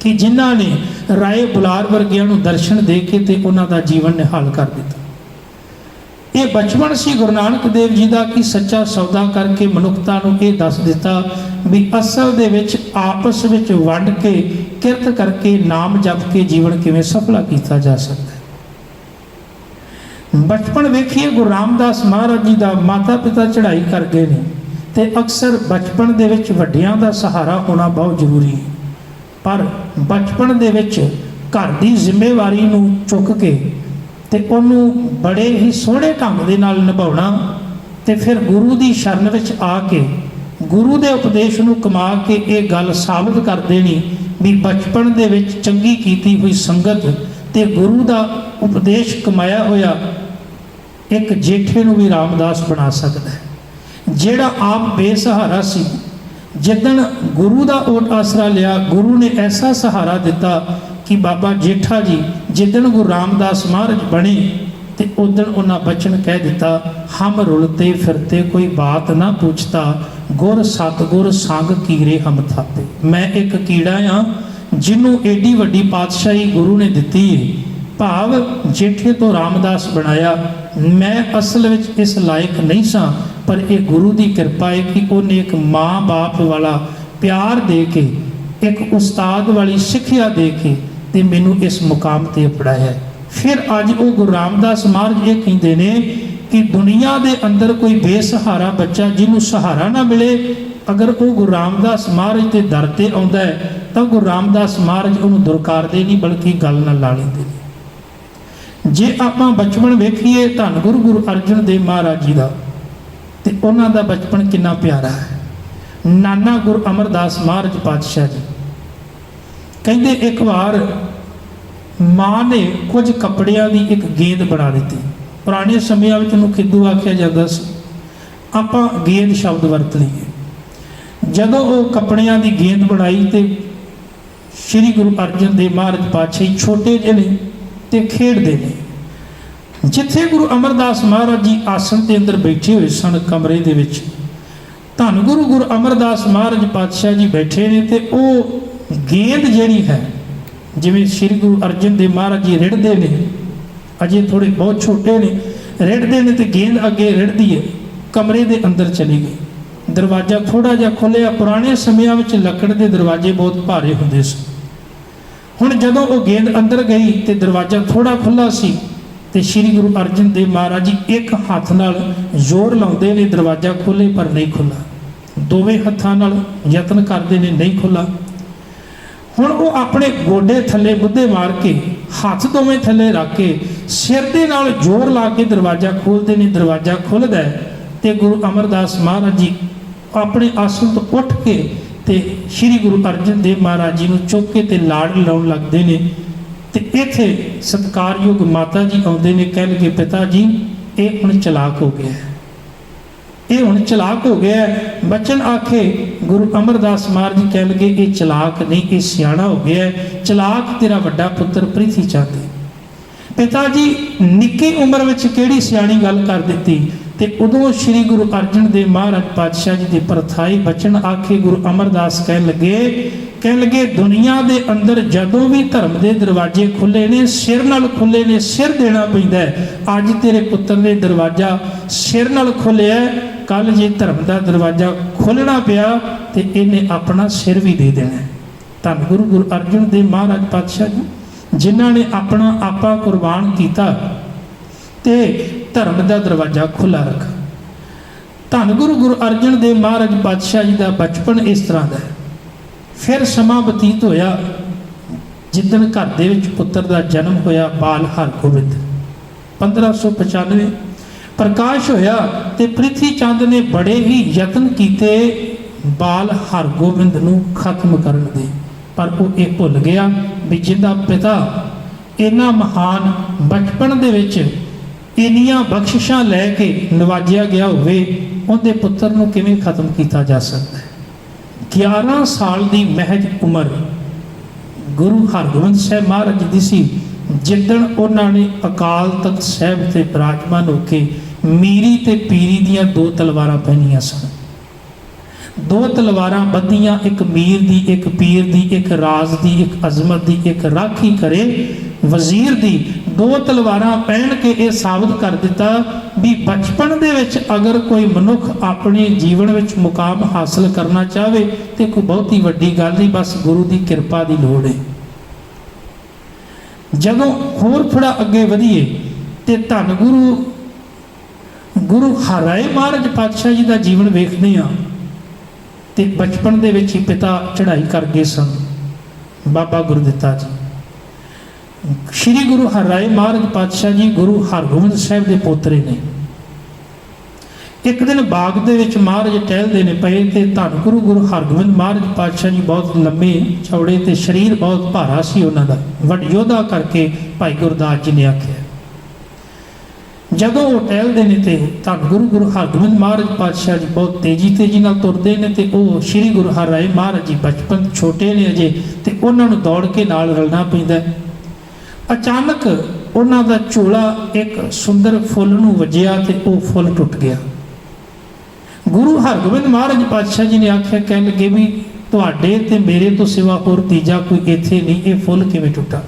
ਕਿ ਜਿਨ੍ਹਾਂ ਨੇ ਰਾਏ ਬੁਲਾਰ ਵਰਗਿਆਂ ਨੂੰ ਦਰਸ਼ਨ ਦੇ ਕੇ ਤੇ ਉਹਨਾਂ ਦਾ ਜੀਵਨ ਨਿਹਾਲ ਕਰ ਦਿੱਤਾ। ਇਹ ਬਚਪਨ ਸੀ ਗੁਰੂ ਨਾਨਕ ਦੇਵ ਜੀ ਦਾ ਕਿ ਸੱਚਾ ਸੌਦਾ ਕਰਕੇ ਮਨੁੱਖਤਾ ਨੂੰ ਇਹ ਦੱਸ ਦਿੱਤਾ ਵੀ ਅਸਲ ਦੇ ਵਿੱਚ ਆਪਸ ਵਿੱਚ ਵੰਡ ਕੇ ਕਿਰਤ ਕਰਕੇ ਨਾਮ ਜਪ ਕੇ ਜੀਵਨ ਕਿਵੇਂ ਸਫਲਾ ਕੀਤਾ ਜਾ ਸਕਦਾ ਹੈ। ਬਚਪਨ ਵੇਖੀਏ ਗੁਰੂ ਰਾਮਦਾਸ ਮਹਾਰਾਜ ਜੀ ਦਾ ਮਾਤਾ ਪਿਤਾ ਚੜ੍ਹਾਈ ਕਰ ਗਏ ਨੇ ਤੇ ਅਕਸਰ ਬਚਪਨ ਦੇ ਵਿੱਚ ਵੱਡਿਆਂ ਦਾ ਸਹਾਰਾ ਹੋਣਾ ਬਹੁਤ ਜ਼ਰੂਰੀ ਹੈ, ਪਰ ਬਚਪਨ ਦੇ ਵਿੱਚ ਘਰ ਦੀ ਜ਼ਿੰਮੇਵਾਰੀ ਨੂੰ ਚੁੱਕ ਕੇ ਤੇ ਉਹਨੂੰ ਬੜੇ ਹੀ ਸੋਹਣੇ ਢੰਗ ਦੇ ਨਾਲ ਨਿਭਾਉਣਾ ਤੇ ਫਿਰ ਗੁਰੂ ਦੀ ਸ਼ਰਨ ਵਿੱਚ ਆ ਕੇ ਗੁਰੂ ਦੇ ਉਪਦੇਸ਼ ਨੂੰ ਕਮਾ ਕੇ ਇਹ ਗੱਲ ਸਾਬਤ ਕਰ ਦੇਣੀ ਵੀ ਬਚਪਨ ਦੇ ਵਿੱਚ ਚੰਗੀ ਕੀਤੀ ਹੋਈ ਸੰਗਤ ਤੇ ਗੁਰੂ ਦਾ ਉਪਦੇਸ਼ ਕਮਾਇਆ ਹੋਇਆ ਇੱਕ ਜੇਠੇ ਨੂੰ ਵੀ ਰਾਮਦਾਸ ਬਣਾ ਸਕਦਾ ਹੈ। ਜਿਹੜਾ ਆਪ ਬੇਸਹਾਰਾ ਸੀ, ਜਿੱਦਣ ਗੁਰੂ ਦਾ ਓਟ ਆਸਰਾ ਲਿਆ, ਗੁਰੂ ਨੇ ਐਸਾ ਸਹਾਰਾ ਦਿੱਤਾ ਕਿ ਬਾਬਾ ਜੇਠਾ ਜੀ ਜਿੱਦਣ ਗੁਰੂ ਰਾਮਦਾਸ ਮਹਾਰਾਜ ਬਣੇ ਤੇ ਉਦਣ ਉਹਨਾਂ ਬਚਨ ਕਹਿ ਦਿੱਤਾ, ਹਮ ਰੁਲਤੇ ਫਿਰਤੇ ਕੋਈ ਬਾਤ ਨਾ ਪੁੱਛਤਾ, ਗੁਰ ਸਤਿਗੁਰ ਸੰਗ ਕੀਰੇ ਹਮ ਥਾਪੇ। ਮੈਂ ਇੱਕ ਕੀੜਾ ਆ ਜਿਹਨੂੰ ਏਡੀ ਵੱਡੀ ਪਾਤਸ਼ਾਹੀ ਗੁਰੂ ਨੇ ਦਿੱਤੀ ਹੈ, ਭਾਵ ਜੇਠੇ ਤੋਂ ਰਾਮਦਾਸ ਬਣਾਇਆ। ਮੈਂ ਅਸਲ ਵਿੱਚ ਇਸ ਲਾਇਕ ਨਹੀਂ ਸਾਂ, ਪਰ ਇਹ ਗੁਰੂ ਦੀ ਕਿਰਪਾ ਹੈ ਕਿ ਉਹਨੇ ਇੱਕ ਮਾਂ ਬਾਪ ਵਾਲਾ ਪਿਆਰ ਦੇ ਕੇ, ਇੱਕ ਉਸਤਾਦ ਵਾਲੀ ਸਿੱਖਿਆ ਦੇ ਕੇ ਤੇ ਮੈਨੂੰ ਇਸ ਮੁਕਾਮ ਤੇ ਪੜਾਇਆ। ਫਿਰ ਅੱਜ ਉਹ ਗੁਰੂ ਰਾਮਦਾਸ ਮਹਾਰਾਜ ਇਹ ਕਹਿੰਦੇ ਨੇ ਕਿ ਦੁਨੀਆ ਦੇ ਅੰਦਰ ਕੋਈ ਬੇਸਹਾਰਾ ਬੱਚਾ ਜਿਹਨੂੰ ਸਹਾਰਾ ਨਾ ਮਿਲੇ, ਅਗਰ ਉਹ ਗੁਰੂ ਰਾਮਦਾਸ ਮਹਾਰਾਜ ਦੇ ਦਰ ਤੇ ਆਉਂਦਾ ਹੈ ਤਾਂ ਗੁਰੂ ਰਾਮਦਾਸ ਮਹਾਰਾਜ ਉਹਨੂੰ ਦੁਰਕਾਰਦੇ ਨਹੀਂ, ਬਲਕਿ ਗੱਲ ਨਾਲ ਲਾ ਲੈਂਦੇ ਨੇ। ਜੇ ਆਪਾਂ ਬਚਪਨ ਵੇਖੀਏ ਧੰਨ ਗੁਰੂ ਅਰਜਨ ਦੇਵ ਮਹਾਰਾਜ ਜੀ ਦਾ, ਤੇ ਉਹਨਾਂ ਦਾ ਬਚਪਨ ਕਿੰਨਾ ਪਿਆਰਾ ਹੈ। ਨਾਨਾ ਗੁਰੂ ਅਮਰਦਾਸ ਮਹਾਰਾਜ ਪਾਤਸ਼ਾਹ ਜੀ ਕਹਿੰਦੇ ਇੱਕ ਵਾਰ ਮਾਂ ਨੇ ਕੁਝ ਕੱਪੜਿਆਂ ਦੀ ਇੱਕ ਗੇਂਦ ਬਣਾ ਦਿੱਤੀ। ਪੁਰਾਣੇ ਸਮਿਆਂ ਵਿੱਚ ਉਹਨੂੰ ਖਿੱਦੂ ਆਖਿਆ ਜਾਂਦਾ ਸੀ, ਆਪਾਂ ਗੇਂਦ ਸ਼ਬਦ ਵਰਤ ਲਈਏ। ਜਦੋਂ ਉਹ ਕੱਪੜਿਆਂ ਦੀ ਗੇਂਦ ਬਣਾਈ ਤੇ ਸ੍ਰੀ ਗੁਰੂ ਅਰਜਨ ਦੇਵ ਮਹਾਰਾਜ ਪਾਤਸ਼ਾਹ ਛੋਟੇ ਜਿਹੇ ਨੇ ਤੇ ਖੇਡਦੇ ਨੇ। ਜਿੱਥੇ ਗੁਰੂ ਅਮਰਦਾਸ ਮਹਾਰਾਜ ਜੀ ਆਸਣ ਦੇ ਅੰਦਰ ਬੈਠੇ ਹੋਏ ਸਨ ਕਮਰੇ ਦੇ ਵਿੱਚ, ਧੰਨ ਗੁਰੂ ਅਮਰਦਾਸ ਮਹਾਰਾਜ ਪਾਤਸ਼ਾਹ ਜੀ ਬੈਠੇ ਨੇ ਤੇ ਉਹ ਗੇਂਦ ਜਿਹੜੀ ਹੈ, ਜਿਵੇਂ ਸ੍ਰੀ ਗੁਰੂ ਅਰਜਨ ਦੇਵ ਮਹਾਰਾਜ ਜੀ ਰਿੜਦੇ ਨੇ, ਅਜੇ ਥੋੜੇ ਬਹੁਤ ਛੋਟੇ ਨੇ, ਰਿੜਦੇ ਨੇ ਤੇ ਗੇਂਦ ਅੱਗੇ ਰਿੜਦੀ ਹੈ, ਕਮਰੇ ਦੇ ਅੰਦਰ ਚਲੀ ਗਈ। ਦਰਵਾਜ਼ਾ ਥੋੜਾ ਜਿਹਾ ਖੋਲ੍ਹਿਆ। ਪੁਰਾਣੇ ਸਮਿਆਂ ਵਿੱਚ ਲੱਕੜ ਦੇ ਦਰਵਾਜ਼ੇ ਬਹੁਤ ਭਾਰੇ ਹੁੰਦੇ ਸੀ। ਹੁਣ ਜਦੋਂ ਉਹ ਗੇਂਦ ਅੰਦਰ ਗਈ ਤੇ ਦਰਵਾਜ਼ਾ ਥੋੜਾ ਖੁੱਲ੍ਹਾ ਸੀ ਤੇ ਸ੍ਰੀ ਗੁਰੂ ਅਰਜਨ ਦੇਵ ਮਹਾਰਾਜ ਜੀ ਇੱਕ ਹੱਥ ਨਾਲ ਜ਼ੋਰ ਲਾਉਂਦੇ ਨੇ, ਦਰਵਾਜ਼ਾ ਖੋਲ੍ਹੇ ਪਰ ਨਹੀਂ ਖੁੱਲ੍ਹਾ। ਦੋਵੇਂ ਹੱਥਾਂ ਨਾਲ ਯਤਨ ਕਰਦੇ ਨੇ, ਨਹੀਂ ਖੁੱਲ੍ਹਾ। ਹੁਣ ਉਹ ਆਪਣੇ ਗੋਡੇ ਥੱਲੇ ਮੁੱਧੇ ਮਾਰ ਕੇ, ਹੱਥ ਦੋਵੇਂ ਥੱਲੇ ਰੱਖ ਕੇ, ਸਿਰ ਦੇ ਨਾਲ ਜ਼ੋਰ ਲਾ ਕੇ ਦਰਵਾਜ਼ਾ ਖੋਲ੍ਹਦੇ ਨੇ। ਦਰਵਾਜ਼ਾ ਖੁੱਲ੍ਹਦਾ ਤੇ ਗੁਰੂ ਅਮਰਦਾਸ ਮਹਾਰਾਜ ਜੀ ਆਪਣੇ ਆਸਣ ਤੋਂ ਉੱਠ ਕੇ ਤੇ ਸ੍ਰੀ ਗੁਰੂ ਅਰਜਨ ਦੇਵ ਮਹਾਰਾਜ ਜੀ ਨੂੰ ਚੁੱਕ ਕੇ ਤੇ ਲਾਡ ਲਾਉਣ ਲੱਗਦੇ ਨੇ। ਤੇ ਇੱਥੇ ਸਤਿਕਾਰਯੋਗ ਮਾਤਾ ਜੀ ਆਉਂਦੇ ਨੇ, ਕਹਿ ਲਗੇ ਪਿਤਾ ਜੀ ਇਹ ਹੁਣ ਚਲਾਕ ਹੋ ਗਿਆ, ਇਹ ਹੁਣ ਚਲਾਕ ਹੋ ਗਿਆ। ਬਚਨ ਆਖੇ ਗੁਰੂ ਅਮਰਦਾਸ ਮਹਾਰਾਜ ਜੀ ਕਹਿ ਲਗੇ ਇਹ ਚਲਾਕ ਨਹੀਂ, ਇਹ ਸਿਆਣਾ ਹੋ ਗਿਆ। ਚਲਾਕ ਤੇਰਾ ਵੱਡਾ ਪੁੱਤਰ ਪ੍ਰਿਥੀ ਚੰਦ ਹੈ। ਪਿਤਾ ਜੀ ਨਿੱਕੀ ਉਮਰ ਵਿੱਚ ਕਿਹੜੀ ਸਿਆਣੀ ਗੱਲ ਕਰ ਦਿੱਤੀ। ਤੇ ਉਦੋਂ ਸ੍ਰੀ ਗੁਰੂ ਅਰਜਨ ਦੇਵ ਮਹਾਰਾਜ ਪਾਤਸ਼ਾਹ ਜੀ ਦੇ ਪਰਥਾਈ ਬਚਨ ਆਖੇ ਗੁਰੂ ਅਮਰਦਾਸ ਕਹਿਣ ਲੱਗੇ ਦੁਨੀਆ ਦੇ ਅੰਦਰ ਜਦੋਂ ਵੀ ਧਰਮ ਦੇ ਦਰਵਾਜ਼ੇ ਖੁੱਲੇ ਨੇ, ਸਿਰ ਨਾਲ ਖੁੱਲੇ ਨੇ, ਸਿਰ ਦੇਣਾ ਪੈਂਦਾ ਹੈ। ਅੱਜ ਤੇਰੇ ਪੁੱਤਰ ਨੇ ਦਰਵਾਜ਼ਾ ਸਿਰ ਨਾਲ ਖੋਲ੍ਹਿਆ, ਕੱਲ ਜੇ ਧਰਮ ਦਾ ਦਰਵਾਜ਼ਾ ਖੋਲ੍ਹਣਾ ਪਿਆ ਤੇ ਇਹਨੇ ਆਪਣਾ ਸਿਰ ਵੀ ਦੇ ਦੇਣਾ। ਧੰਨ ਗੁਰੂ ਅਰਜਨ ਦੇਵ ਮਹਾਰਾਜ ਪਾਤਸ਼ਾਹ ਜੀ ਜਿਨ੍ਹਾਂ ਨੇ ਆਪਣਾ ਆਪਾ ਕੁਰਬਾਨ ਕੀਤਾ ਤੇ ਧਰਮ ਦਾ ਦਰਵਾਜ਼ਾ ਖੁੱਲ੍ਹਾ ਰੱਖਾ। ਧੰਨ ਗੁਰੂ ਅਰਜਨ ਦੇਵ ਮਹਾਰਾਜ ਪਾਤਸ਼ਾਹ ਜੀ ਦਾ ਬਚਪਨ ਇਸ ਤਰ੍ਹਾਂ ਦਾ ਹੈ। ਫਿਰ ਸਮਾਂ ਬਤੀਤ ਹੋਇਆ, ਜਿੱਦਣ ਘਰ ਦੇ ਵਿੱਚ ਪੁੱਤਰ ਦਾ ਜਨਮ ਹੋਇਆ, ਬਾਲ ਹਰਗੋਬਿੰਦ 1595 ਪ੍ਰਕਾਸ਼ ਹੋਇਆ ਤੇ ਪ੍ਰਿਥੀ ਚੰਦ ਨੇ ਬੜੇ ਹੀ ਯਤਨ ਕੀਤੇ ਬਾਲ ਹਰਗੋਬਿੰਦ ਨੂੰ ਖਤਮ ਕਰਨ ਦੇ, ਪਰ ਉਹ ਇਹ ਭੁੱਲ ਗਿਆ ਵੀ ਜਿਹਦਾ ਪਿਤਾ ਇੰਨਾ ਮਹਾਨ ਬਚਪਨ ਦੇ ਵਿੱਚ ਇੰਨੀਆਂ ਬਖਸ਼ਿਸ਼ਾਂ ਲੈ ਕੇ ਨਵਾਜਿਆ ਗਿਆ ਹੋਵੇ, ਉਹਦੇ ਪੁੱਤਰ ਨੂੰ ਕਿਵੇਂ ਖਤਮ ਕੀਤਾ ਜਾ ਸਕਦਾ ਹੈ। 11 ਸਾਲ ਦੀ ਮਹਿਜ ਉਮਰ ਗੁਰੂ ਹਰਗੋਬਿੰਦ ਸਾਹਿਬ ਮਹਾਰਾਜ ਦੀ ਸੀ ਜਿੱਦਣ ਉਹਨਾਂ ਨੇ ਅਕਾਲ ਤਖਤ ਸਾਹਿਬ ਤੇ ਬਿਰਾਜਮਾਨ ਹੋ ਕੇ ਮੀਰੀ ਤੇ ਪੀਰੀ ਦੀਆਂ 2 ਤਲਵਾਰਾਂ ਪਹਿਨੀਆਂ ਸਨ। 2 ਤਲਵਾਰਾਂ ਬੱਧੀਆਂ, ਇੱਕ ਮੀਰ ਦੀ, ਇੱਕ ਪੀਰ ਦੀ, ਇੱਕ ਰਾਜ਼ ਦੀ, ਇੱਕ ਅਜ਼ਮਤ ਦੀ, ਇੱਕ ਰਾਖੀ ਕਰੇ। ਵਜ਼ੀਰ ਦੀ 2 ਤਲਵਾਰਾਂ ਪਹਿਨ ਕੇ ਇਹ ਸਾਬਤ ਕਰ ਦਿੱਤਾ ਵੀ ਬਚਪਨ ਦੇ ਵਿੱਚ ਅਗਰ ਕੋਈ ਮਨੁੱਖ ਆਪਣੇ ਜੀਵਨ ਵਿੱਚ ਮੁਕਾਮ ਹਾਸਲ ਕਰਨਾ ਚਾਹਵੇ ਤੇ ਕੋਈ ਬਹੁਤੀ ਵੱਡੀ ਗੱਲ ਨਹੀਂ, ਬਸ ਗੁਰੂ ਦੀ ਕਿਰਪਾ ਦੀ ਲੋੜ ਹੈ। ਜਦੋਂ ਹੋਰ ਥੋੜਾ ਅੱਗੇ ਵਧੀਏ ਤੇ ਧੰਨ ਗੁਰੂ ਹਰਿਰਾਏ ਮਹਾਰਾਜ ਪਾਤਸ਼ਾਹ ਜੀ ਦਾ ਜੀਵਨ ਵੇਖਦੇ ਹਾਂ ਤੇ ਬਚਪਨ ਦੇ ਵਿੱਚ ਹੀ ਪਿਤਾ ਚੜ੍ਹਾਈ ਕਰ ਗਏ ਸਨ। ਬਾਬਾ ਗੁਰਦਿੱਤਾ ਜੀ ਸ਼੍ਰੀ ਗੁਰੂ ਹਰਿਰਾਏ ਮਹਾਰਾਜ ਪਾਤਸ਼ਾਹ ਜੀ ਗੁਰੂ ਹਰਗੋਬਿੰਦ ਸਾਹਿਬ ਦੇ ਪੋਤਰੇ ਨੇ। ਇੱਕ ਦਿਨ ਬਾਗ ਦੇ ਵਿੱਚ ਮਹਾਰਾਜ ਟਹਿਲਦੇ ਨੇ ਪਏ ਤੇ ਧੰਨ ਗੁਰੂ ਹਰਗੋਬਿੰਦ ਮਹਾਰਾਜ ਪਾਤਸ਼ਾਹ ਜੀ ਬਹੁਤ ਲੰਮੇ ਚੌੜੇ ਤੇ ਸਰੀਰ ਬਹੁਤ ਭਾਰਾ ਸੀ ਉਹਨਾਂ ਦਾ, ਵੱਡ ਯੋਧਾ ਕਰਕੇ ਭਾਈ ਗੁਰਦਾਸ ਜੀ ਨੇ ਆਖਿਆ। ਜਦੋਂ ਉਹ ਟਹਿਲਦੇ ਨੇ ਤੇ ਧੰਨ ਗੁਰੂ ਹਰਗੋਬਿੰਦ ਮਹਾਰਾਜ ਪਾਤਸ਼ਾਹ ਜੀ ਬਹੁਤ ਤੇਜ਼ੀ ਨਾਲ ਤੁਰਦੇ ਨੇ ਤੇ ਉਹ ਸ਼੍ਰੀ ਗੁਰੂ ਹਰਿਰਾਏ ਮਹਾਰਾਜ ਜੀ ਬਚਪਨ ਛੋਟੇ ਨੇ ਅਜੇ ਤੇ ਉਹਨਾਂ ਨੂੰ ਦੌੜ ਕੇ ਨਾਲ ਰਲਣਾ ਪੈਂਦਾ। ਅਚਾਨਕ ਉਹਨਾਂ ਦਾ ਝੋਲਾ ਇੱਕ ਸੁੰਦਰ ਫੁੱਲ ਨੂੰ ਵੱਜਿਆ ਤੇ ਉਹ ਫੁੱਲ ਟੁੱਟ ਗਿਆ। ਗੁਰੂ ਹਰਗੋਬਿੰਦ ਮਹਾਰਾਜ ਪਾਤਸ਼ਾਹ ਜੀ ਨੇ ਆਖਿਆ, ਕਹਿਣ ਲੱਗੇ ਵੀ ਤੁਹਾਡੇ ਤੇ ਮੇਰੇ ਤੋਂ ਸਿਵਾ ਹੋਰ ਤੀਜਾ ਕੋਈ ਇੱਥੇ ਨਹੀਂ, ਇਹ ਫੁੱਲ ਕਿਵੇਂ ਟੁੱਟਾ?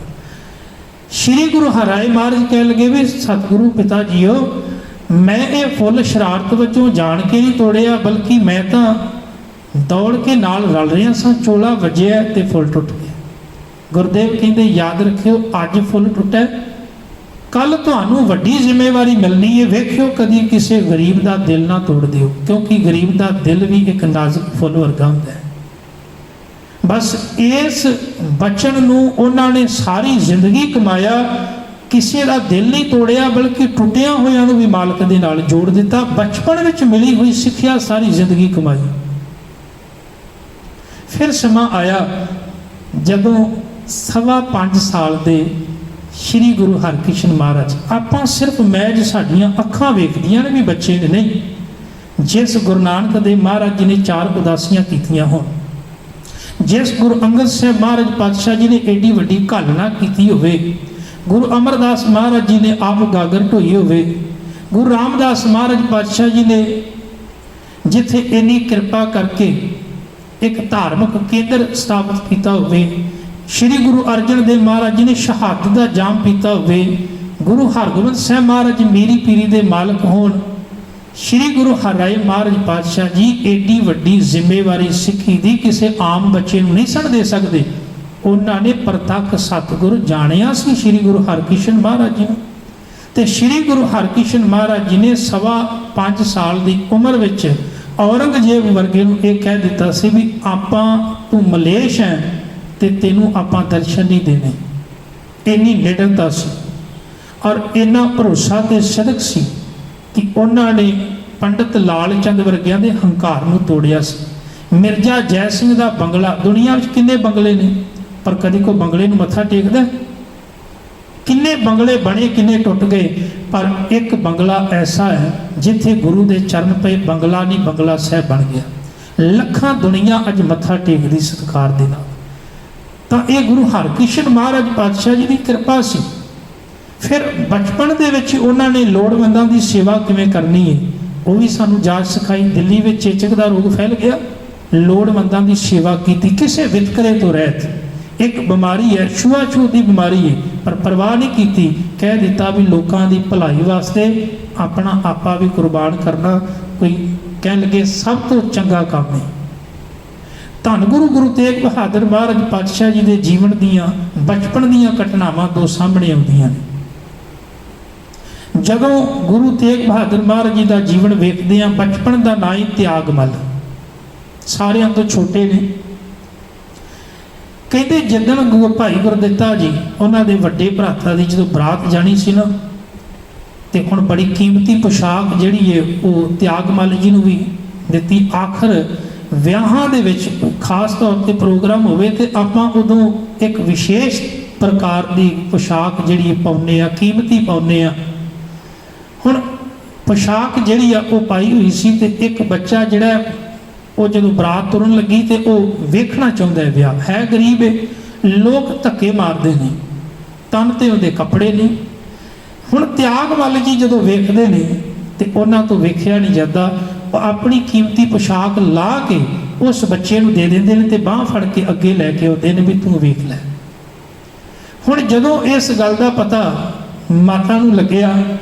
ਸ਼੍ਰੀ ਗੁਰੂ ਹਰਿਰਾਏ ਮਹਾਰਾਜ ਕਹਿਣ ਲੱਗੇ ਵੀ ਸਤਿਗੁਰੂ ਪਿਤਾ ਜੀਓ, ਮੈਂ ਇਹ ਫੁੱਲ ਸ਼ਰਾਰਤ ਵਜੋਂ ਜਾਣ ਕੇ ਨਹੀਂ ਤੋੜਿਆ, ਬਲਕਿ ਮੈਂ ਤਾਂ ਦੌੜ ਕੇ ਨਾਲ ਰਲ ਰਿਹਾ ਸਾਂ, ਝੋਲਾ ਵੱਜਿਆ ਤੇ ਫੁੱਲ ਟੁੱਟ ਗਿਆ। ਗੁਰਦੇਵ ਕਹਿੰਦੇ ਯਾਦ ਰੱਖਿਓ, ਅੱਜ ਫੁੱਲ ਟੁੱਟਾ, ਕੱਲ ਤੁਹਾਨੂੰ ਵੱਡੀ ਜ਼ਿੰਮੇਵਾਰੀ ਮਿਲਣੀ ਹੈ। ਵੇਖਿਓ ਕਦੀ ਕਿਸੇ ਗਰੀਬ ਦਾ ਦਿਲ ਨਾ ਤੋੜ ਦਿਓ, ਕਿਉਂਕਿ ਗਰੀਬ ਦਾ ਦਿਲ ਵੀ ਇੱਕ ਨਾਜ਼ੁਕ ਫੁੱਲ ਵਰਗਾ ਹੁੰਦਾ ਹੈ। ਬਸ ਇਸ ਬਚਨ ਨੂੰ ਉਹਨਾਂ ਨੇ ਸਾਰੀ ਜ਼ਿੰਦਗੀ ਕਮਾਇਆ, ਕਿਸੇ ਦਾ ਦਿਲ ਨਹੀਂ ਤੋੜਿਆ ਬਲਕਿ ਟੁੱਟਿਆਂ ਹੋਇਆਂ ਨੂੰ ਵੀ ਮਾਲਕ ਦੇ ਨਾਲ ਜੋੜ ਦਿੱਤਾ। ਬਚਪਨ ਵਿੱਚ ਮਿਲੀ ਹੋਈ ਸਿੱਖਿਆ ਸਾਰੀ ਜ਼ਿੰਦਗੀ ਕਮਾਈ। ਫਿਰ ਸਮਾਂ ਆਇਆ ਜਦੋਂ 5.25 ਸਾਲ ਦੇ ਸ਼੍ਰੀ ਗੁਰੂ ਹਰਕ੍ਰਿਸ਼ਨ ਮਹਾਰਾਜ, ਆਪਾਂ ਸਿਰਫ ਮੈਜ ਸਾਡੀਆਂ ਅੱਖਾਂ ਵੇਖਦੀਆਂ ਨੇ ਵੀ ਬੱਚੇ ਨੇ, ਨਹੀਂ, ਜਿਸ ਗੁਰੂ ਨਾਨਕ ਦੇਵ ਮਹਾਰਾਜ ਜੀ ਨੇ 4 ਉਦਾਸੀਆਂ ਕੀਤੀਆਂ ਹੋਣ, ਜਿਸ ਗੁਰੂ ਅੰਗਦ ਸਾਹਿਬ ਮਹਾਰਾਜ ਪਾਤਸ਼ਾਹ ਜੀ ਨੇ ਏਡੀ ਵੱਡੀ ਘਾਲਣਾ ਕੀਤੀ ਹੋਵੇ, ਗੁਰੂ ਅਮਰਦਾਸ ਮਹਾਰਾਜ ਜੀ ਨੇ ਆਪ ਗਾਗਰ ਢੋਈ ਹੋਵੇ, ਗੁਰੂ ਰਾਮਦਾਸ ਮਹਾਰਾਜ ਪਾਤਸ਼ਾਹ ਜੀ ਨੇ ਜਿੱਥੇ ਇੰਨੀ ਕਿਰਪਾ ਕਰਕੇ ਇੱਕ ਧਾਰਮਿਕ ਕੇਂਦਰ ਸਥਾਪਿਤ ਕੀਤਾ ਹੋਵੇ, ਸ਼੍ਰੀ ਗੁਰੂ ਅਰਜਨ ਦੇਵ ਮਹਾਰਾਜ ਜੀ ਨੇ ਸ਼ਹਾਦਤ ਦਾ ਜਾਮ ਪੀਤਾ ਹੋਵੇ, ਗੁਰੂ ਹਰਗੋਬਿੰਦ ਸਾਹਿਬ ਮਹਾਰਾਜ ਮੀਰੀ ਪੀਰੀ ਦੇ ਮਾਲਕ ਹੋਣ, ਸ਼੍ਰੀ ਗੁਰੂ ਹਰਿਰਾਏ ਮਹਾਰਾਜ ਪਾਤਸ਼ਾਹ ਜੀ ਏਡੀ ਵੱਡੀ ਜ਼ਿੰਮੇਵਾਰੀ ਸਿੱਖੀ ਦੀ ਕਿਸੇ ਆਮ ਬੱਚੇ ਨੂੰ ਨਹੀਂ ਸਣ ਦੇ ਸਕਦੇ। ਉਹਨਾਂ ਨੇ ਪ੍ਰਤੱਖ ਸਤਿਗੁਰੂ ਜਾਣਿਆ ਸੀ ਸ਼੍ਰੀ ਗੁਰੂ ਹਰਕ੍ਰਿਸ਼ਨ ਮਹਾਰਾਜ ਜੀ ਨੂੰ, ਤੇ ਸ਼੍ਰੀ ਗੁਰੂ ਹਰਕ੍ਰਿਸ਼ਨ ਮਹਾਰਾਜ ਜੀ ਨੇ 5.25 ਸਾਲ ਦੀ ਉਮਰ ਵਿੱਚ ਔਰੰਗਜ਼ੇਬ ਵਰਗੇ ਨੂੰ ਇਹ ਕਹਿ ਦਿੱਤਾ ਸੀ ਵੀ ਆਪਾਂ ਤੂੰ ਮਲੇਸ਼ ਹੈ ਤੇ ਤੈਨੂੰ ਆਪਾਂ ਦਰਸ਼ਨ ਨਹੀਂ ਦੇਣੇ। ਇੰਨੀ ਨਿਡਰਤਾ ਸੀ ਔਰ ਇੰਨਾ ਭਰੋਸਾ ਤੇ ਸਦਕ ਸੀ ਕਿ ਉਹਨਾਂ ਨੇ ਪੰਡਿਤ ਲਾਲ ਚੰਦ ਵਰਗਿਆਂ ਦੇ ਹੰਕਾਰ ਨੂੰ ਤੋੜਿਆ ਸੀ। ਮਿਰਜ਼ਾ ਜੈ ਸਿੰਘ ਦਾ ਬੰਗਲਾ, ਦੁਨੀਆ ਵਿੱਚ ਕਿੰਨੇ ਬੰਗਲੇ ਨੇ ਪਰ ਕਦੀ ਕੋਈ ਬੰਗਲੇ ਨੂੰ ਮੱਥਾ ਟੇਕਦਾ? ਕਿੰਨੇ ਬੰਗਲੇ ਬਣੇ, ਕਿੰਨੇ ਟੁੱਟ ਗਏ, ਪਰ ਇੱਕ ਬੰਗਲਾ ਐਸਾ ਹੈ ਜਿੱਥੇ ਗੁਰੂ ਦੇ ਚਰਨ ਪਏ, ਬੰਗਲਾ ਨਹੀਂ ਬੰਗਲਾ ਸਾਹਿਬ ਬਣ ਗਿਆ। ਲੱਖਾਂ ਦੁਨੀਆ ਅੱਜ ਮੱਥਾ ਟੇਕਦੀ ਸਤਿਕਾਰ ਦੇ ਨਾਲ। ਤਾਂ ਇਹ ਗੁਰੂ ਹਰਕ੍ਰਿਸ਼ਨ ਮਹਾਰਾਜ ਪਾਤਸ਼ਾਹ ਜੀ ਦੀ ਕਿਰਪਾ ਸੀ। ਫਿਰ ਬਚਪਨ ਦੇ ਵਿੱਚ ਉਹਨਾਂ ਨੇ ਲੋੜਵੰਦਾਂ ਦੀ ਸੇਵਾ ਕਿਵੇਂ ਕਰਨੀ ਹੈ ਉਹ ਵੀ ਸਾਨੂੰ ਜਾਚ ਸਿਖਾਈ। ਦਿੱਲੀ ਵਿੱਚ ਚੇਚਕ ਦਾ ਰੋਗ ਫੈਲ ਗਿਆ, ਲੋੜਵੰਦਾਂ ਦੀ ਸੇਵਾ ਕੀਤੀ ਕਿਸੇ ਵਿਤਕਰੇ ਤੋਂ ਰਹਿਤ। ਇੱਕ ਬਿਮਾਰੀ ਹੈ, ਛੂਆਛੂਤ ਦੀ ਬਿਮਾਰੀ ਹੈ, ਪਰ ਪਰਵਾਹ ਨਹੀਂ ਕੀਤੀ, ਕਹਿ ਦਿੱਤਾ ਵੀ ਲੋਕਾਂ ਦੀ ਭਲਾਈ ਵਾਸਤੇ ਆਪਣਾ ਆਪਾ ਵੀ ਕੁਰਬਾਨ ਕਰਨਾ ਕੋਈ ਕਹਿਣ ਲੱਗੇ ਸਭ ਤੋਂ ਚੰਗਾ ਕੰਮ ਹੈ। ਧੰਨ ਗੁਰੂ ਤੇਗ ਬਹਾਦਰ ਮਹਾਰਾਜ ਪਾਤਸ਼ਾਹ ਜੀ ਦੇ ਜੀਵਨ ਦੀਆਂ ਬਚਪਨ ਦੀਆਂ ਘਟਨਾਵਾਂ ਦੋ ਸਾਹਮਣੇ ਆਉਂਦੀਆਂ ਨੇ। ਜਦੋਂ ਗੁਰੂ ਤੇਗ ਬਹਾਦਰ ਮਹਾਰਾਜ ਜੀ ਦਾ ਜੀਵਨ ਵੇਖਦੇ ਹਾਂ, ਬਚਪਨ ਦਾ ਨਾਂ ਹੀ ਤਿਆਗਮਲ, ਸਾਰਿਆਂ ਤੋਂ ਛੋਟੇ ਨੇ। ਕਹਿੰਦੇ ਜਦੋਂ ਭਾਈ ਗੁਰਦਿੱਤਾ ਜੀ ਉਹਨਾਂ ਦੇ ਵੱਡੇ ਭਰਾਤਾ ਦੀ ਜਦੋਂ ਬਰਾਤ ਜਾਣੀ ਸੀ ਨਾ, ਤੇ ਹੁਣ ਬੜੀ ਕੀਮਤੀ ਪੋਸ਼ਾਕ ਜਿਹੜੀ ਹੈ ਉਹ ਤਿਆਗਮਲ ਜੀ ਨੂੰ ਵੀ ਦਿੱਤੀ। ਆਖਰ ਵਿਆਹਾਂ ਦੇ ਵਿੱਚ ਖਾਸ ਤੌਰ ਤੇ ਪ੍ਰੋਗਰਾਮ ਹੋਵੇ ਤੇ ਆਪਾਂ ਉਦੋਂ ਇੱਕ ਵਿਸ਼ੇਸ਼ ਪ੍ਰਕਾਰ ਦੀ ਪੋਸ਼ਾਕ ਜਿਹੜੀ ਪਾਉਂਦੇ ਆ, ਕੀਮਤੀ ਪਾਉਂਦੇ ਆ। ਹੁਣ ਪੋਸ਼ਾਕ ਜਿਹੜੀ ਆ ਉਹ ਪਾਈ ਹੋਈ ਸੀ ਤੇ ਇੱਕ ਬੱਚਾ ਜਿਹੜਾ ਉਹ ਜਦੋਂ ਬਰਾਤ ਤੁਰਨ ਲੱਗੀ ਤੇ ਉਹ ਵੇਖਣਾ ਚਾਹੁੰਦਾ ਹੈ ਵਿਆਹ, ਹੈ ਗਰੀਬ ਹੈ, ਲੋਕ ਧੱਕੇ ਮਾਰਦੇ ਨੇ, ਤਨ ਤੇ ਉਹਦੇ ਕੱਪੜੇ ਨਹੀਂ। ਹੁਣ ਤਿਆਗਮੱਲ ਜੀ ਜਦੋਂ ਵੇਖਦੇ ਨੇ ਤੇ ਉਹਨਾਂ ਤੋਂ ਵੇਖਿਆ ਨਹੀਂ ਜਾਂਦਾ, ਉਹ ਆਪਣੀ ਕੀਮਤੀ ਪੋਸ਼ਾਕ ਲਾ ਕੇ ਉਸ ਬੱਚੇ ਨੂੰ ਦੇ ਦਿੰਦੇ ਨੇ ਤੇ ਬਾਂਹ ਫੜ ਕੇ ਅੱਗੇ ਲੈ ਕੇ ਆਉਂਦੇ ਨੇ ਵੀ ਤੂੰ ਵੇਖ ਲੈ। ਹੁਣ ਜਦੋਂ ਇਸ ਗੱਲ ਦਾ ਪਤਾ ਮਾਤਾ ਨੂੰ ਲੱਗਿਆ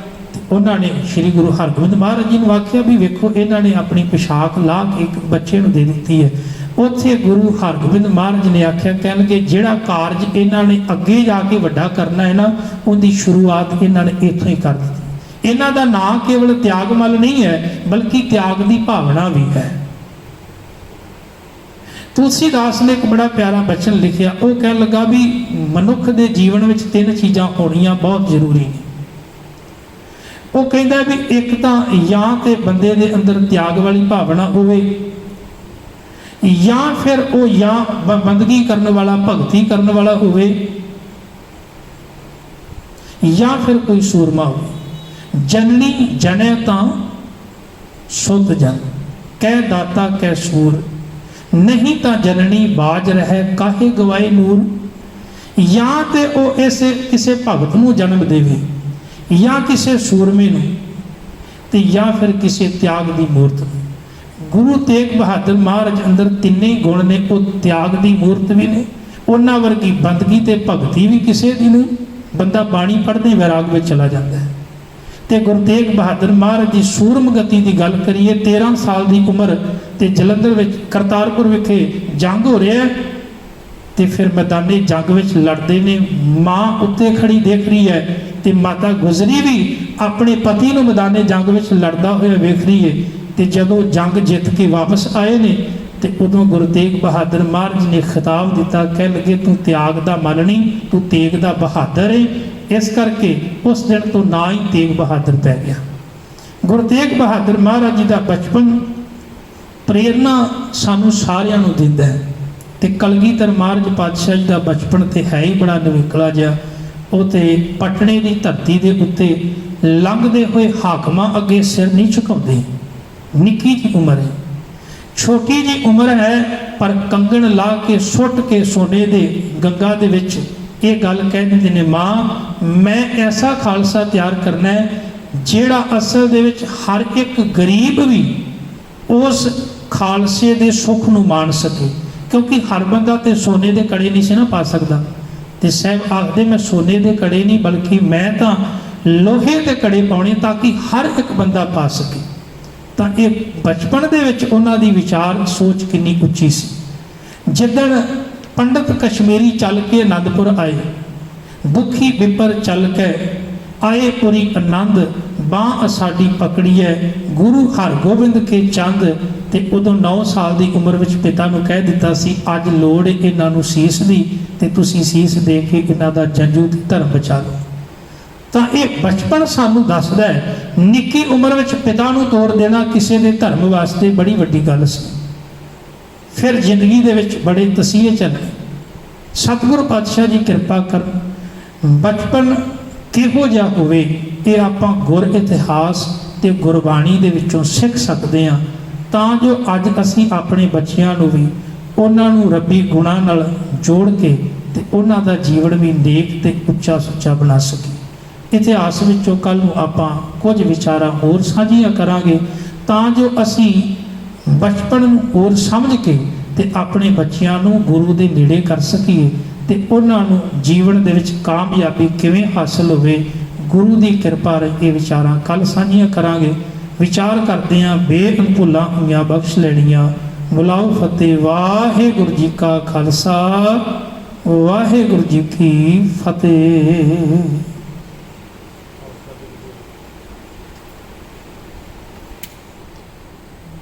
ਤੇ ਉਹਨਾਂ ਨੇ ਸ੍ਰੀ ਗੁਰੂ ਹਰਗੋਬਿੰਦ ਮਹਾਰਾਜ ਜੀ ਨੂੰ ਆਖਿਆ ਵੀ ਵੇਖੋ ਇਹਨਾਂ ਨੇ ਆਪਣੀ ਪੋਸ਼ਾਕ ਲਾਹ ਕੇ ਇੱਕ ਬੱਚੇ ਨੂੰ ਦੇ ਦਿੱਤੀ ਹੈ। ਉੱਥੇ ਗੁਰੂ ਹਰਗੋਬਿੰਦ ਮਹਾਰਾਜ ਨੇ ਆਖਿਆ, ਕਹਿਣਗੇ ਜਿਹੜਾ ਕਾਰਜ ਇਹਨਾਂ ਨੇ ਅੱਗੇ ਜਾ ਕੇ ਵੱਡਾ ਕਰਨਾ ਹੈ ਨਾ, ਉਹਦੀ ਸ਼ੁਰੂਆਤ ਇਹਨਾਂ ਨੇ ਇੱਥੋਂ ਹੀ ਕਰ ਦਿੱਤੀ। ਇਹਨਾਂ ਦਾ ਨਾਂ ਕੇਵਲ ਤਿਆਗਮਲ ਨਹੀਂ ਹੈ, ਬਲਕਿ ਤਿਆਗ ਦੀ ਭਾਵਨਾ ਵੀ ਹੈ। ਤੁਲਸੀਦਾਸ ਨੇ ਇੱਕ ਬੜਾ ਪਿਆਰਾ ਬਚਨ ਲਿਖਿਆ। ਉਹ ਕਹਿਣ ਲੱਗਾ ਵੀ ਮਨੁੱਖ ਦੇ ਜੀਵਨ ਵਿੱਚ 3 ਚੀਜ਼ਾਂ ਹੋਣੀਆਂ ਬਹੁਤ ਜ਼ਰੂਰੀ ਨੇ। ਉਹ ਕਹਿੰਦਾ ਵੀ ਇੱਕ ਤਾਂ ਜਾਂ ਤੇ ਬੰਦੇ ਦੇ ਅੰਦਰ ਤਿਆਗ ਵਾਲੀ ਭਾਵਨਾ ਹੋਵੇ, ਜਾਂ ਫਿਰ ਉਹ ਜਾਂ ਬੰਦਗੀ ਕਰਨ ਵਾਲਾ, ਭਗਤੀ ਕਰਨ ਵਾਲਾ ਹੋਵੇ, ਜਾਂ ਫਿਰ ਕੋਈ ਸੂਰਮਾ ਹੋਵੇ। ਜਨਨੀ ਜਨੈ ਤਾਂ ਸੁਧ ਜਨ, ਕਹਿ ਦਾਤਾ ਕਹਿ ਸੂਰ, ਨਹੀਂ ਤਾਂ ਜਨਨੀ ਬਾਜ ਰਹਿ ਕਾਹੇ ਗਵਾਏ ਨੂਰ। ਜਾਂ ਤੇ ਉਹ ਕਿਸੇ ਭਗਤ ਨੂੰ ਜਨਮ ਦੇਵੇ, ਜਾਂ ਕਿਸੇ ਸੂਰਮੇ ਨੂੰ, ਤੇ ਜਾਂ ਫਿਰ ਕਿਸੇ ਤਿਆਗ ਦੀ ਮੂਰਤ ਨੂੰ। ਗੁਰੂ ਤੇਗ ਬਹਾਦਰ ਮਹਾਰਾਜ ਅੰਦਰ ਤਿੰਨੇ ਗੁਣ ਨੇ। ਉਹ ਤਿਆਗ ਦੀ ਮੂਰਤ ਵੀ ਨੇ, ਉਹਨਾਂ ਵਰਗੀ ਬੰਦਗੀ ਤੇ ਭਗਤੀ ਵੀ ਕਿਸੇ ਦੀ ਨਹੀਂ। ਬੰਦਾ ਬਾਣੀ ਪੜ੍ਹਦੇ ਵੈਰਾਗ ਵਿੱਚ ਚਲਾ ਜਾਂਦਾ ਹੈ। ਤੇ ਗੁਰੂ ਤੇਗ ਬਹਾਦਰ ਮਹਾਰਾਜ ਦੀ ਸੂਰਮਗਤੀ ਦੀ ਗੱਲ ਕਰੀਏ, 13 ਸਾਲ ਦੀ ਉਮਰ ਤੇ ਜਲੰਧਰ ਵਿੱਚ ਕਰਤਾਰਪੁਰ ਵਿਖੇ ਜੰਗ ਹੋ ਰਿਹਾ ਤੇ ਫਿਰ ਮੈਦਾਨੇ ਜੰਗ ਵਿੱਚ ਲੜਦੇ ਨੇ। ਮਾਂ ਉੱਤੇ ਖੜੀ ਦੇਖ ਰਹੀ ਹੈ ਤੇ ਮਾਤਾ ਗੁਜ਼ਰੀ ਵੀ ਆਪਣੇ ਪਤੀ ਨੂੰ ਮੈਦਾਨੇ ਜੰਗ ਵਿੱਚ ਲੜਦਾ ਹੋਇਆ ਵੇਖ ਰਹੀ ਹੈ। ਤੇ ਜਦੋਂ ਜੰਗ ਜਿੱਤ ਕੇ ਵਾਪਸ ਆਏ ਨੇ ਤੇ ਉਦੋਂ ਗੁਰੂ ਤੇਗ ਬਹਾਦਰ ਮਹਾਰਾਜ ਨੇ ਖਿਤਾਬ ਦਿੱਤਾ, ਕਹਿ ਲੱਗੇ ਤੂੰ ਤਿਆਗ ਦਾ ਮਲ ਨਹੀਂ, ਤੂੰ ਤੇਗ ਦਾ ਬਹਾਦਰ ਹੈ। ਇਸ ਕਰਕੇ ਉਸ ਦਿਨ ਤੋਂ ਨਾਂ ਹੀ ਤੇਗ ਬਹਾਦਰ ਪੈ ਗਿਆ। ਗੁਰੂ ਤੇਗ ਬਹਾਦਰ ਮਹਾਰਾਜ ਜੀ ਦਾ ਬਚਪਨ ਪ੍ਰੇਰਨਾ ਸਾਨੂੰ ਸਾਰਿਆਂ ਨੂੰ ਦਿੰਦਾ ਹੈ। ਤੇ ਕਲਗੀਧਰ ਮਹਾਰਾਜ ਪਾਤਸ਼ਾਹ ਜੀ ਦਾ ਬਚਪਨ ਤੇ ਹੈ ਹੀ ਬੜਾ ਨਿਵੇਕਲਾ ਜਿਹਾ। ਉਹ ਤੇ ਪਟਨੇ ਦੀ ਧਰਤੀ ਦੇ ਉੱਤੇ ਲੰਘਦੇ ਹੋਏ ਹਾਕਮਾਂ ਅੱਗੇ ਸਿਰ ਨਹੀਂ ਝੁਕਾਉਂਦੇ। ਨਿੱਕੀ ਜਿਹੀ ਉਮਰ ਹੈ, ਛੋਟੀ ਜਿਹੀ ਉਮਰ ਹੈ, ਪਰ ਕੰਗਣ ਲਾ ਕੇ ਸੁੱਟ ਕੇ ਸੋਨੇ ਦੇ ਗੰਗਾ ਦੇ ਵਿੱਚ ਇਹ ਗੱਲ ਕਹਿ ਦਿੰਦੇ ਨੇ, ਮਾਂ ਮੈਂ ਐਸਾ ਖਾਲਸਾ ਤਿਆਰ ਕਰਨਾ ਹੈ ਜਿਹੜਾ ਅਸਲ ਦੇ ਵਿੱਚ ਹਰ ਇੱਕ ਗਰੀਬ ਵੀ ਉਸ ਖਾਲਸੇ ਦੇ ਸੁੱਖ ਨੂੰ ਮਾਣ ਸਕੇ। ਕਿਉਂਕਿ ਹਰ ਬੰਦਾ ਤੇ ਸੋਨੇ ਦੇ ਕੜੇ ਨਹੀਂ ਸੀ ਨਾ ਪਾ ਸਕਦਾ। ਤੇ ਸਾਹਿਬ ਆਖਦੇ ਮੈਂ ਸੋਨੇ ਦੇ ਕੜੇ ਨਹੀਂ, ਬਲਕਿ ਮੈਂ ਤਾਂ ਲੋਹੇ ਦੇ ਕੜੇ ਪਾਉਣੇ ਤਾਂ ਕਿ ਹਰ ਇੱਕ ਬੰਦਾ ਪਾ ਸਕੇ। ਤਾਂ ਇਹ ਬਚਪਨ ਦੇ ਵਿੱਚ ਉਹਨਾਂ ਦੀ ਵਿਚਾਰ ਸੋਚ ਕਿੰਨੀ ਉੱਚੀ ਸੀ। ਜਿੱਦਣ ਪੰਡਤ ਕਸ਼ਮੀਰੀ ਚੱਲ ਕੇ ਅਨੰਦਪੁਰ ਆਏ, ਦੁਖੀ ਬਿਪਰ ਚੱਲ ਕੇ ਆਏ ਪੁਰੀ ਆਨੰਦ, ਬਾਂਹ ਸਾਡੀ ਪਕੜੀ ਹੈ ਗੁਰੂ ਹਰਗੋਬਿੰਦ ਕੇ ਚੰਦ। ਤੇ ਉਦੋਂ 9 ਸਾਲ ਦੀ ਉਮਰ ਵਿੱਚ ਪਿਤਾ ਨੂੰ ਕਹਿ ਦਿੱਤਾ ਸੀ, ਅੱਜ ਲੋੜ ਇਹਨਾਂ ਨੂੰ ਸੀਸ ਦੀ, ਤੇ ਤੁਸੀਂ ਸੀਸ ਦੇ ਕੇ ਇਹਨਾਂ ਦਾ ਜੰਜੂ ਤੇ ਧਰਮ ਬਚਾ ਲਓ। ਤਾਂ ਇਹ ਬਚਪਨ ਸਾਨੂੰ ਦੱਸਦਾ ਹੈ, ਨਿੱਕੀ ਉਮਰ ਵਿੱਚ ਪਿਤਾ ਨੂੰ ਤੋੜ ਦੇਣਾ ਕਿਸੇ ਦੇ ਧਰਮ ਵਾਸਤੇ ਬੜੀ ਵੱਡੀ ਗੱਲ ਸੀ। ਫਿਰ ਜ਼ਿੰਦਗੀ ਦੇ ਵਿੱਚ ਬੜੇ ਤਸੀਹੇ ਚੱਲੇ। ਸਤਿਗੁਰੂ ਪਾਤਸ਼ਾਹ ਜੀ ਕਿਰਪਾ ਕਰਨ। ਬਚਪਨ ਕਿਹੋ ਜਿਹਾ ਹੋਵੇ ਇਹ ਆਪਾਂ ਗੁਰ ਇਤਿਹਾਸ ਤੇ ਗੁਰਬਾਣੀ ਦੇ ਵਿੱਚੋਂ ਸਿੱਖ ਸਕਦੇ ਹਾਂ, ਤਾਂ ਜੋ ਅੱਜ ਅਸੀਂ ਆਪਣੇ ਬੱਚਿਆਂ ਨੂੰ ਵੀ ਉਹਨਾਂ ਨੂੰ ਰੱਬੀ ਗੁਣਾਂ ਨਾਲ ਜੋੜ ਕੇ ਤੇ ਉਹਨਾਂ ਦਾ ਜੀਵਨ ਵੀ ਨੇਕ ਤੇ ਉੱਚਾ ਸੁੱਚਾ ਬਣਾ ਸਕੀਏ। ਇਤਿਹਾਸ ਵਿੱਚੋਂ ਕੱਲ੍ਹ ਨੂੰ ਆਪਾਂ ਕੁਝ ਵਿਚਾਰਾਂ ਹੋਰ ਸਾਂਝੀਆਂ ਕਰਾਂਗੇ, ਤਾਂ ਜੋ ਅਸੀਂ ਬਚਪਨ ਨੂੰ ਹੋਰ ਸਮਝ ਕੇ ਤੇ ਆਪਣੇ ਬੱਚਿਆਂ ਨੂੰ ਗੁਰੂ ਦੇ ਨੇੜੇ ਕਰ ਸਕੀਏ ਤੇ ਉਹਨਾਂ ਨੂੰ ਜੀਵਨ ਦੇ ਵਿੱਚ ਕਾਮਯਾਬੀ ਕਿਵੇਂ ਹਾਸਲ ਹੋਵੇ। ਗੁਰੂ ਦੀ ਕਿਰਪਾ ਰਹੇ ਇਹ ਵਿਚਾਰਾਂ ਕੱਲ੍ਹ ਸਾਂਝੀਆਂ ਕਰਾਂਗੇ। ਵਿਚਾਰ ਕਰਦੇ ਹਾਂ, ਬੇਅਨਭੁੱਲਾਂ ਹੋਈਆਂ ਬਖਸ਼ ਲੈਣੀਆਂ। ਬੁਲਾਓ ਫਤਿਹ। ਵਾਹਿਗੁਰੂ ਜੀ ਕਾ ਖਾਲਸਾ, ਵਾਹਿਗੁਰੂ ਜੀ ਕੀ ਫਤਿਹ।